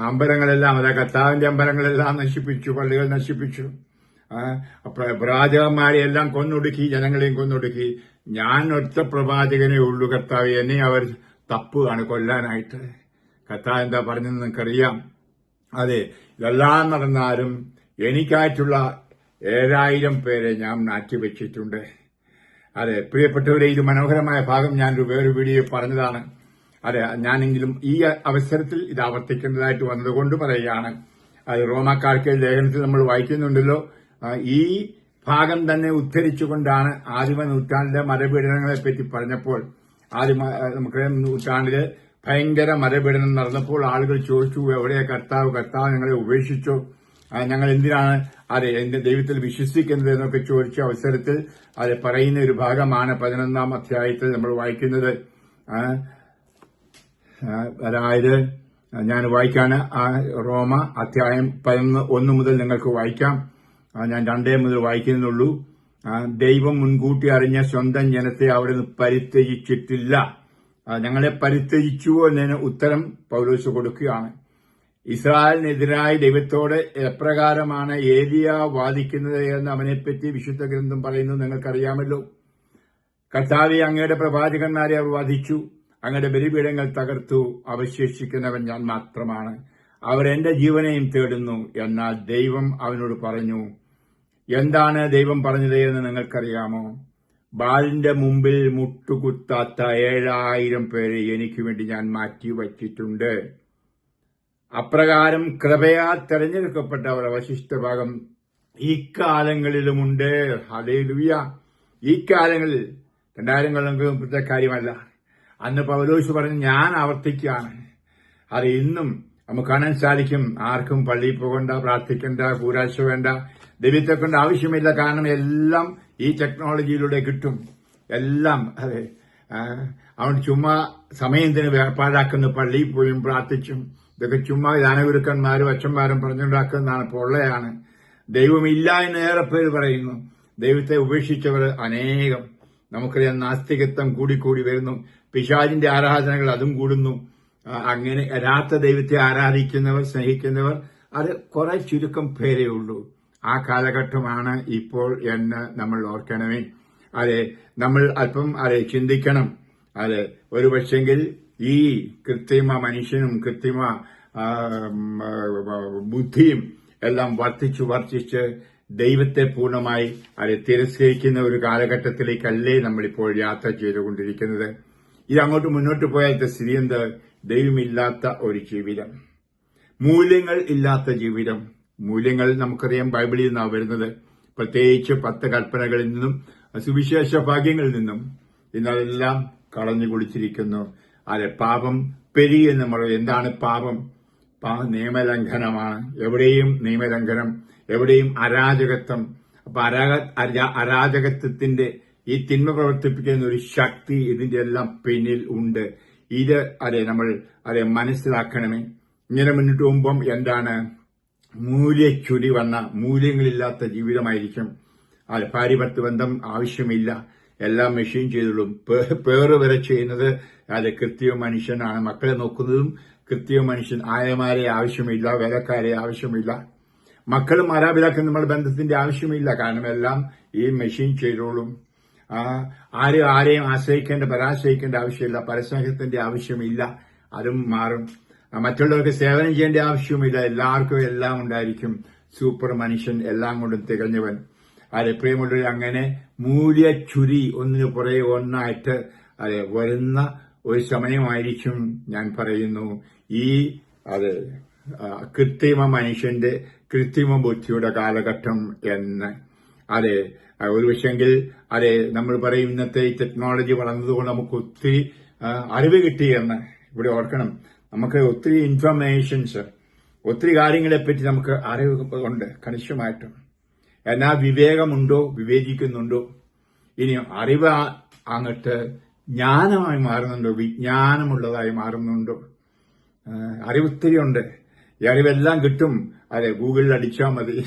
അമ്പലങ്ങളെല്ലാം, അതാ കർത്താവിന്റെ അമ്പലങ്ങളെല്ലാം നശിപ്പിച്ചു, പള്ളികൾ നശിപ്പിച്ചു, പ്രവാചകന്മാരെ എല്ലാം കൊന്നൊടുക്കി, ജനങ്ങളെയും കൊന്നൊടുക്കി. ഞാൻ ഒറ്റ പ്രവാചകനേ ഉള്ളൂ കർത്താവ്, എന്നെ അവർ തപ്പുകയാണ് കൊല്ലാനായിട്ട്. കർത്താവ് എന്താ പറഞ്ഞെന്ന് നിങ്ങൾക്കറിയാം. അതെ, ഇതെല്ലാം നടന്നാലും എനിക്കായിട്ടുള്ള 7000 പേരെ ഞാൻ മാറ്റിവെച്ചിട്ടുണ്ട്. അതെ പ്രിയപ്പെട്ടവരെ, ഇത് മനോഹരമായ ഭാഗം ഞാൻ വേറെ വീഡിയോ പറഞ്ഞതാണ്. അതെ, ഞാനെങ്കിലും ഈ അവസരത്തിൽ ഇത് ആവർത്തിക്കേണ്ടതായിട്ട് വന്നതുകൊണ്ട് പറയുകയാണ്. അത് റോമാക്കാർക്ക് ലേഖനത്തിൽ നമ്മൾ വായിക്കുന്നുണ്ടല്ലോ. ഈ ഭാഗം തന്നെ ഉദ്ധരിച്ചുകൊണ്ടാണ് ആദിമ നൂറ്റാണ്ടിലെ മതപീഡനങ്ങളെ പറ്റി പറഞ്ഞപ്പോൾ, നമുക്കറിയാം നൂറ്റാണ്ടില് ഭയങ്കര മതപീഡനം നടന്നപ്പോൾ ആളുകൾ ചോദിച്ചു, എവിടെയാ കർത്താവ്? കർത്താവ് ഞങ്ങളെ ഉപേക്ഷിച്ചോ? ഞങ്ങൾ എന്തിനാണ് എന്റെ ദൈവത്തിൽ വിശ്വസിക്കുന്നത് എന്നൊക്കെ ചോദിച്ച അവസരത്തിൽ അത് പറയുന്ന ഒരു ഭാഗമാണ് 11ാം അധ്യായത്തിൽ നമ്മൾ വായിക്കുന്നത്. അതായത് ഞാൻ വായിക്കാണ് റോമ അധ്യായം 11 മുതൽ നിങ്ങൾക്ക് വായിക്കാം. ഞാൻ 2 മുതൽ വായിക്കുന്നുള്ളൂ. ദൈവം മുൻകൂട്ടി അറിഞ്ഞ സ്വന്തം ജനത്തെ അവിടെ നിന്ന് പരിത്യജിച്ചിട്ടില്ല. ഞങ്ങളെ പരിത്യജിച്ചുവോ എന്നതിന് ഉത്തരം പൗലോസ് കൊടുക്കുകയാണ്. ഇസ്രായേലിനെതിരായി ദൈവത്തോട് എപ്രകാരമാണ് ഏലിയ വാദിക്കുന്നത് എന്ന് അവനെപ്പറ്റി വിശുദ്ധ ഗ്രന്ഥം പറയുന്നത് നിങ്ങൾക്കറിയാമല്ലോ. കർത്താവെ, അങ്ങയുടെ പ്രവാചകന്മാരെ അവർ വധിച്ചു, അങ്ങയുടെ ബലിപീഠങ്ങൾ തകർത്തു, അവശേഷിക്കുന്നവൻ ഞാൻ മാത്രമാണ്. അവർ എന്റെ ജീവനെയും തേടുന്നു. എന്നാൽ ദൈവം അവനോട് പറഞ്ഞു. എന്താണ് ദൈവം പറഞ്ഞത് എന്ന് നിങ്ങൾക്കറിയാമോ? ബാലിന്റെ മുമ്പിൽ മുട്ടുകുത്താത്ത 7000 പേരെ എനിക്ക് വേണ്ടി ഞാൻ മാറ്റിവച്ചിട്ടുണ്ട്. അപ്രകാരം കൃപയാൽ തെരഞ്ഞെടുക്കപ്പെട്ടവർ അവശിഷ്ട ഭാഗം ഇക്കാലങ്ങളിലുമുണ്ട്. ഹല്ലേലൂയ. ഈ കാലങ്ങളിൽ 2000 കൊല്ലത്തെ കാര്യമല്ല. അന്ന് പൗലോസ് പറഞ്ഞു, ഞാൻ ആവർത്തിക്കുകയാണ്. അത് ഇന്നും നമുക്ക് കാണാൻ സാധിക്കും. ആർക്കും പള്ളിയിൽ പോകണ്ട, പ്രാർത്ഥിക്കണ്ട, കൂരാശ വേണ്ട, ദൈവത്തെ കൊണ്ട് ആവശ്യമില്ല. കാരണം എല്ലാം ഈ ടെക്നോളജിയിലൂടെ കിട്ടും. എല്ലാം അതെ, അവൻ ചുമ്മാ സമയത്തിന് വേർപ്പാടാക്കുന്ന പള്ളിയിൽ പോയും പ്രാർത്ഥിച്ചും ഇതൊക്കെ ചുമ്മാ ദാനഗുരുക്കന്മാരും അച്ഛന്മാരും പറഞ്ഞുണ്ടാക്കുന്നതാണ്, പൊള്ളയാണ്. ദൈവമില്ല എന്ന് ഏറെ പേര് പറയുന്നു. ദൈവത്തെ ഉപേക്ഷിച്ചവർ അനേകം. നമുക്കറിയാം, നാസ്തികത്വം കൂടിക്കൂടി വരുന്നു. പിശാചിന്റെ ആരാധനകൾ അതും കൂടുന്നു. അങ്ങനെ യഥാർത്ഥ ദൈവത്തെ ആരാധിക്കുന്നവർ, സ്നേഹിക്കുന്നവർ അത് കുറെ ചുരുക്കം പേരേ ഉള്ളൂ. ആ കാലഘട്ടമാണ് ഇപ്പോൾ എന്ന് നമ്മൾ ഓർക്കണമേ. അതെ, നമ്മൾ അല്പം ചിന്തിക്കണം. അതെ, ഒരു പക്ഷെങ്കിൽ ഈ കൃത്രിമ മനുഷ്യനും കൃത്രിമ ബുദ്ധിയും എല്ലാം വർദ്ധിച്ച് ദൈവത്തെ പൂർണ്ണമായി തിരസ്കരിക്കുന്ന ഒരു കാലഘട്ടത്തിലേക്കല്ലേ നമ്മളിപ്പോൾ യാത്ര ചെയ്തുകൊണ്ടിരിക്കുന്നത്. ഇത് അങ്ങോട്ട് മുന്നോട്ട് പോയാലത്തെ സ്ഥിതി എന്ത്? ദൈവമില്ലാത്ത ഒരു ജീവിതം, മൂല്യങ്ങൾ ഇല്ലാത്ത ജീവിതം. മൂല്യങ്ങൾ നമുക്കറിയാം ബൈബിളിൽ നിന്നാണ് വരുന്നത്. പ്രത്യേകിച്ച് 10 കൽപ്പനകളിൽ നിന്നും സുവിശേഷ ഭാഗ്യങ്ങളിൽ നിന്നും ഇന്നെല്ലാം കളഞ്ഞു കുളിച്ചിരിക്കുന്നു. അതെ, പാപം പെരുകെന്ന് പറയും. എന്താണ് പാപം? നിയമലംഘനമാണ്. എവിടെയും നിയമലംഘനം, എവിടെയും അരാജകത്വം. അപ്പൊ അരാജകത്വത്തിന്റെ ഈ തിന്മ പ്രവർത്തിപ്പിക്കുന്ന ഒരു ശക്തി ഇതിന്റെ എല്ലാം പിന്നിൽ ഉണ്ട്. ഇത് നമ്മൾ മനസ്സിലാക്കണമേ. ഇങ്ങനെ മുന്നോട്ട് പോകുമ്പം എന്താണ്? മൂല്യച്യുതി വന്ന, മൂല്യങ്ങളില്ലാത്ത ജീവിതമായിരിക്കും. ഭാര്യ-ഭർത്തൃ ബന്ധം ആവശ്യമില്ല, എല്ലാം മെഷീൻ ചെയ്തോളും. പേറ് വരെ ചെയ്യുന്നത് കൃത്രിമ മനുഷ്യനാണ്. മക്കളെ നോക്കുന്നതും കൃത്രിമ മനുഷ്യൻ. ആയമാരെ ആവശ്യമില്ല, വേലക്കാരെ ആവശ്യമില്ല. മക്കളും മാതാപിതാക്കളും നമ്മുടെ ബന്ധത്തിന്റെ ആവശ്യമില്ല. കാരണം എല്ലാം ഈ മെഷീൻ ചെയ്തോളും. ആരെയും പരാശ്രയിക്കേണ്ട ആവശ്യമില്ല. പരസ്നേഹത്തിന്റെ ആവശ്യമില്ല, അതും മാറും. മറ്റുള്ളവർക്ക് സേവനം ചെയ്യേണ്ട ആവശ്യമില്ല. എല്ലാവർക്കും എല്ലാം ഉണ്ടായിരിക്കും. സൂപ്പർ മനുഷ്യൻ, എല്ലാം കൊണ്ടും തികഞ്ഞവൻ. പ്രിയമുള്ളവർ, അങ്ങനെ മൂല്യച്യുതി ഒന്നിനു പുറകെ ഒന്നായിട്ട് വരുന്ന ഒരു സമയമായിരിക്കും ഞാൻ പറയുന്നു ഈ കൃത്രിമ മനുഷ്യന്റെ കൃത്രിമ ബുദ്ധിയുടെ കാലഘട്ടം എന്ന്. ഒരു പക്ഷെങ്കിൽ നമ്മൾ പറയും ഇന്നത്തെ ഈ ടെക്നോളജി വളർന്നതുകൊണ്ട് നമുക്ക് ഒത്തിരി അറിവ് കിട്ടിയെന്ന്. ഇവിടെ ഓർക്കണം, നമുക്ക് ഒത്തിരി ഇൻഫർമേഷൻസ്, ഒത്തിരി കാര്യങ്ങളെപ്പറ്റി നമുക്ക് അറിവ് ഉണ്ട് കണിശമായിട്ടും. എന്നാൽ വിവേകമുണ്ടോ? വിവേചിക്കുന്നുണ്ടോ? ഇനി അറിവ് അങ്ങോട്ട് ജ്ഞാനമായി മാറുന്നുണ്ടോ? വിജ്ഞാനമുള്ളതായി മാറുന്നുണ്ടോ? അറിവൊത്തിരി ഉണ്ട്. ഈ അറിവെല്ലാം കിട്ടും. അതെ, ഗൂഗിളിൽ അടിച്ചാൽ മതി,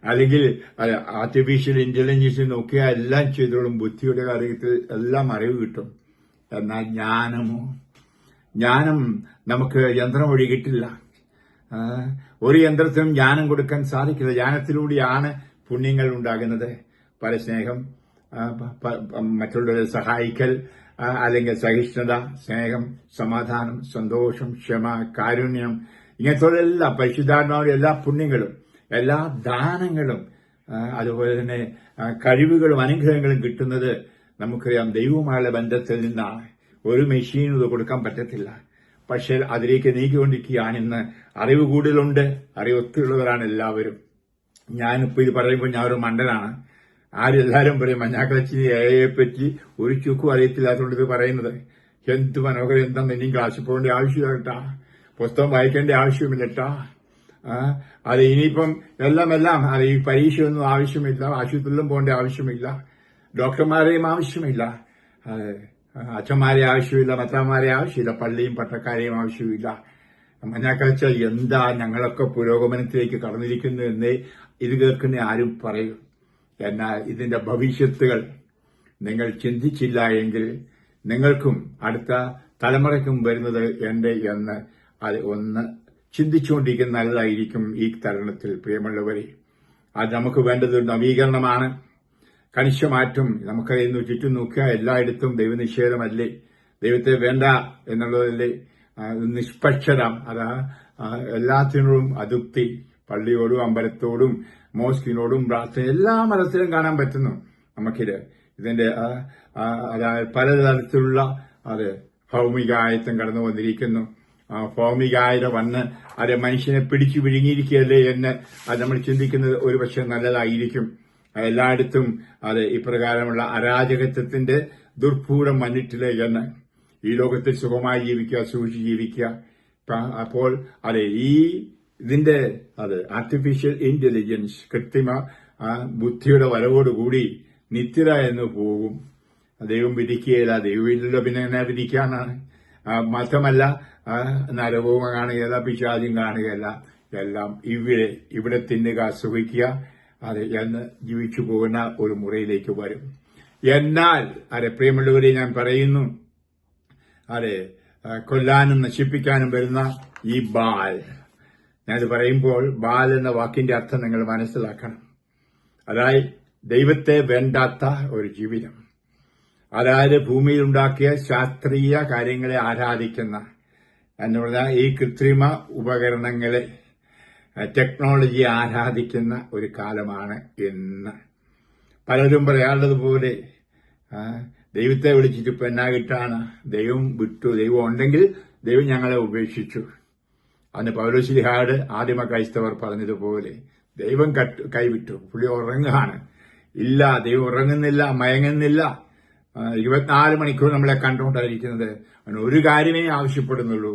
അല്ലെങ്കിൽ അതെ ആർട്ടിഫിഷ്യൽ ഇന്റലിജൻസ് നോക്കിയാൽ എല്ലാം ചെയ്തോളും. ബുദ്ധിയുടെ കാര്യത്തിൽ എല്ലാം അറിവ് കിട്ടും. എന്നാൽ ജ്ഞാനം നമുക്ക് യന്ത്രം വഴി കിട്ടില്ല. ഒരു യന്ത്രത്തിനും ജ്ഞാനം കൊടുക്കാൻ സാധിക്കില്ല. ജ്ഞാനത്തിലൂടെയാണ് പുണ്യങ്ങൾ ഉണ്ടാകുന്നത്. പരസ്നേഹം, മറ്റുള്ളവരെ സഹായിക്കൽ, അല്ലെങ്കിൽ സഹിഷ്ണുത, സ്നേഹം, സമാധാനം, സന്തോഷം, ക്ഷമ, കാരുണ്യം, ഇങ്ങനത്തെ എല്ലാ പരിശുദ്ധാത്മാവിന്റെ എല്ലാ പുണ്യങ്ങളും, എല്ലാ ദാനങ്ങളും, അതുപോലെ തന്നെ കഴിവുകളും അനുഗ്രഹങ്ങളും കിട്ടുന്നത് നമുക്കറിയാം ദൈവവുമായുള്ള ബന്ധത്തിൽ നിന്നാണ്. ഒരു മെഷീനും ഇത് കൊടുക്കാൻ പറ്റത്തില്ല. പക്ഷെ അതിലേക്ക് നീക്കിക്കൊണ്ടിരിക്കുകയാണ് ഇന്ന്. അറിവ് കൂടുതലുണ്ട്, അറിവൊത്തുള്ളവരാണ് എല്ലാവരും. ഞാനിപ്പോ ഇത് പറയുമ്പോൾ ഞാൻ ഒരു മണ്ടനാണ്. എല്ലാവരും പറയും മഞ്ഞാക്കളച്ചിന് എയെ പറ്റി ഒരു ചുക്കും അറിയത്തില്ലാത്തതുകൊണ്ട് ഇത് പറയുന്നത്. എന്ത് മനോഹരം, എന്താ ഇനിയും ക്ലാസ്സിൽ പോകേണ്ട ആവശ്യമില്ല കേട്ടാ, പുസ്തകം വായിക്കേണ്ട ആവശ്യമില്ലട്ടാ. അത് ഇനിയിപ്പം എല്ലാം അത് ഈ പരീക്ഷയൊന്നും ആവശ്യമില്ല, ആശുപത്രിയിലും പോകേണ്ട ആവശ്യമില്ല, ഡോക്ടർമാരെയും ആവശ്യമില്ല, അച്ഛന്മാരെ ആവശ്യമില്ല, മത്തന്മാരെ ആവശ്യമില്ല, പള്ളിയും പട്ടക്കാരെയും ആവശ്യമില്ല. മഞ്ഞാക്കച്ച എന്താ ഞങ്ങളൊക്കെ പുരോഗമനത്തിലേക്ക് കടന്നിരിക്കുന്നു എന്ന് ഇത് കേൾക്കുന്ന ആരും പറയും. എന്നാൽ ഇതിന്റെ ഭവിഷ്യത്തുകൾ നിങ്ങൾ ചിന്തിച്ചില്ല എങ്കിൽ നിങ്ങൾക്കും അടുത്ത തലമുറയ്ക്കും വരുന്നത് എന്ന് അത് ഒന്ന് ചിന്തിച്ചുകൊണ്ടിരിക്കുന്ന നല്ലതായിരിക്കും. ഈ തരുണത്തിൽ പ്രിയമുള്ളവരെ, അത് നമുക്ക് വേണ്ടത് നവീകരണമാണ്, കണിശമാറ്റം. നമുക്കറിയുന്നു, ചുറ്റും നോക്കിയാൽ എല്ലായിടത്തും ദൈവനിഷേധമല്ലേ, ദൈവത്തെ വേണ്ട എന്നുള്ളതല്ലേ, നിഷ്പക്ഷത, അതാ എല്ലാത്തിനോടും അതൃപ്തി, പള്ളിയോടും അമ്പലത്തോടും മോസ്കിനോടും പ്രാർത്ഥന എല്ലാ മതത്തിലും കാണാൻ പറ്റുന്നു നമുക്കിത്. ഇതിന്റെ അതായത് പലതരത്തിലുള്ള ഭൗമികായത്വം കടന്നു വന്നിരിക്കുന്നു. ഭൗമികായത വന്ന് അത് മനുഷ്യനെ പിടിച്ചു വിഴുങ്ങിയിരിക്കുകയല്ലേ എന്ന് അത് നമ്മൾ ചിന്തിക്കുന്നത് ഒരുപക്ഷെ നല്ലതായിരിക്കും. എല്ലായിടത്തും ഇപ്രകാരമുള്ള അരാജകത്വത്തിന്റെ ദുർഭൂരം വന്നിട്ടില്ലേ എന്ന്. ഈ ലോകത്തിൽ സുഖമായി ജീവിക്കുക, സൂക്ഷിച്ച് ജീവിക്കുക. അപ്പോൾ ഇതിന്റെ ആർട്ടിഫിഷ്യൽ ഇന്റലിജൻസ്, കൃത്രിമ ബുദ്ധിയുടെ വരവോടുകൂടി നിത്യത എന്ന് പോകും. ദൈവം വിധിക്കുകയില്ല. ദൈവമില്ലല്ലോ, പിന്നെ എങ്ങനെ വിധിക്കാനാണ്? മാത്രമല്ല നരകവും കാണുകയല്ല, പിശാചും കാണുകയല്ല. എല്ലാം ഇവിടെ തിന്നുക, സുഖിക്കുക എന്ന് ജീവിച്ചു പോകുന്ന ഒരു മുറയിലേക്ക് വരും. എന്നാൽ പ്രിയമുള്ളവരെ, ഞാൻ പറയുന്നു, കൊല്ലാനും നശിപ്പിക്കാനും വരുന്ന ഈ ബാൽ, ഞാനത് പറയുമ്പോൾ ബാൽ എന്ന വാക്കിന്റെ അർത്ഥം നിങ്ങൾ മനസ്സിലാക്കണം. അതായത് ദൈവത്തെ വേണ്ടാത്ത ഒരു ജീവിതം, അതായത് ഭൂമിയിൽ ഉണ്ടാക്കിയ ശാസ്ത്രീയ കാര്യങ്ങളെ ആരാധിക്കുന്ന എന്ന് പറഞ്ഞാൽ ഈ കൃത്രിമ ഉപകരണങ്ങളെ, ടെക്നോളജിയെ ആരാധിക്കുന്ന ഒരു കാലമാണ് ഇന്ന്. പലരും പറയാനുള്ളതുപോലെ ദൈവത്തെ വിളിച്ചിട്ട് ഇപ്പൊ എന്നാ കിട്ടാണ്? ദൈവം വിട്ടു, ദൈവം ഉണ്ടെങ്കിൽ ദൈവം ഞങ്ങളെ ഉപേക്ഷിച്ചു. അന്ന് പൗലോസ്ലീഹായോട് ആദിമ ക്രൈസ്തവർ പറഞ്ഞതുപോലെ ദൈവം കൈവിട്ടു, പുള്ളി ഉറങ്ങാണ്. ഇല്ല, ദൈവം ഉറങ്ങുന്നില്ല, മയങ്ങുന്നില്ല. 24 മണിക്കൂർ നമ്മളെ കണ്ടുകൊണ്ടായിരിക്കുന്നത്. അവന് ഒരു കാര്യമേ ആവശ്യപ്പെടുന്നുള്ളൂ,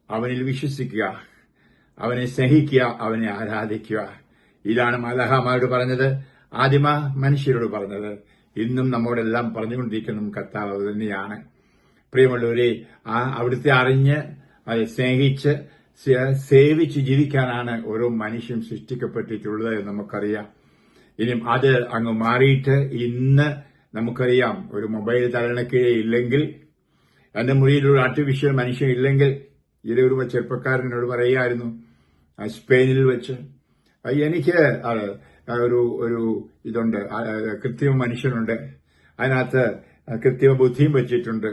അവനിൽ വിശ്വസിക്കുക, അവനെ സ്നേഹിക്കുക, അവനെ ആരാധിക്കുക. ഇതാണ് മലഹമാരോട് പറഞ്ഞത്, ആദിമ മനുഷ്യരോട് പറഞ്ഞത്. ഇന്നും നമ്മോടെല്ലാം പറഞ്ഞുകൊണ്ടിരിക്കുന്ന കർത്താവ് തന്നെയാണ്. പ്രിയമുള്ളവരെ, അവിടുത്തെ അറിഞ്ഞ് സ്നേഹിച്ച് സേവിച്ച് ജീവിക്കാനാണ് ഓരോ മനുഷ്യൻ സൃഷ്ടിക്കപ്പെട്ടിട്ടുള്ളത് എന്ന് നമുക്കറിയാം. ഇനിയും അത് അങ്ങ് മാറിയിട്ട് ഇന്ന് നമുക്കറിയാം, ഒരു മൊബൈൽ തലണക്കീഴെ ഇല്ലെങ്കിൽ, എന്റെ മുറിയിലൊരു ആർട്ടിഫിഷ്യൽ മനുഷ്യൻ ഇല്ലെങ്കിൽ, ഒരു ചെറുപ്പക്കാരനോട് പറയായിരുന്നു സ്പെയിനിൽ വെച്ച്, എനിക്ക് ഒരു ഇതുണ്ട്, കൃത്രിമ മനുഷ്യനുണ്ട്, അതിനകത്ത് കൃത്രിമ ബുദ്ധിയും വെച്ചിട്ടുണ്ട്,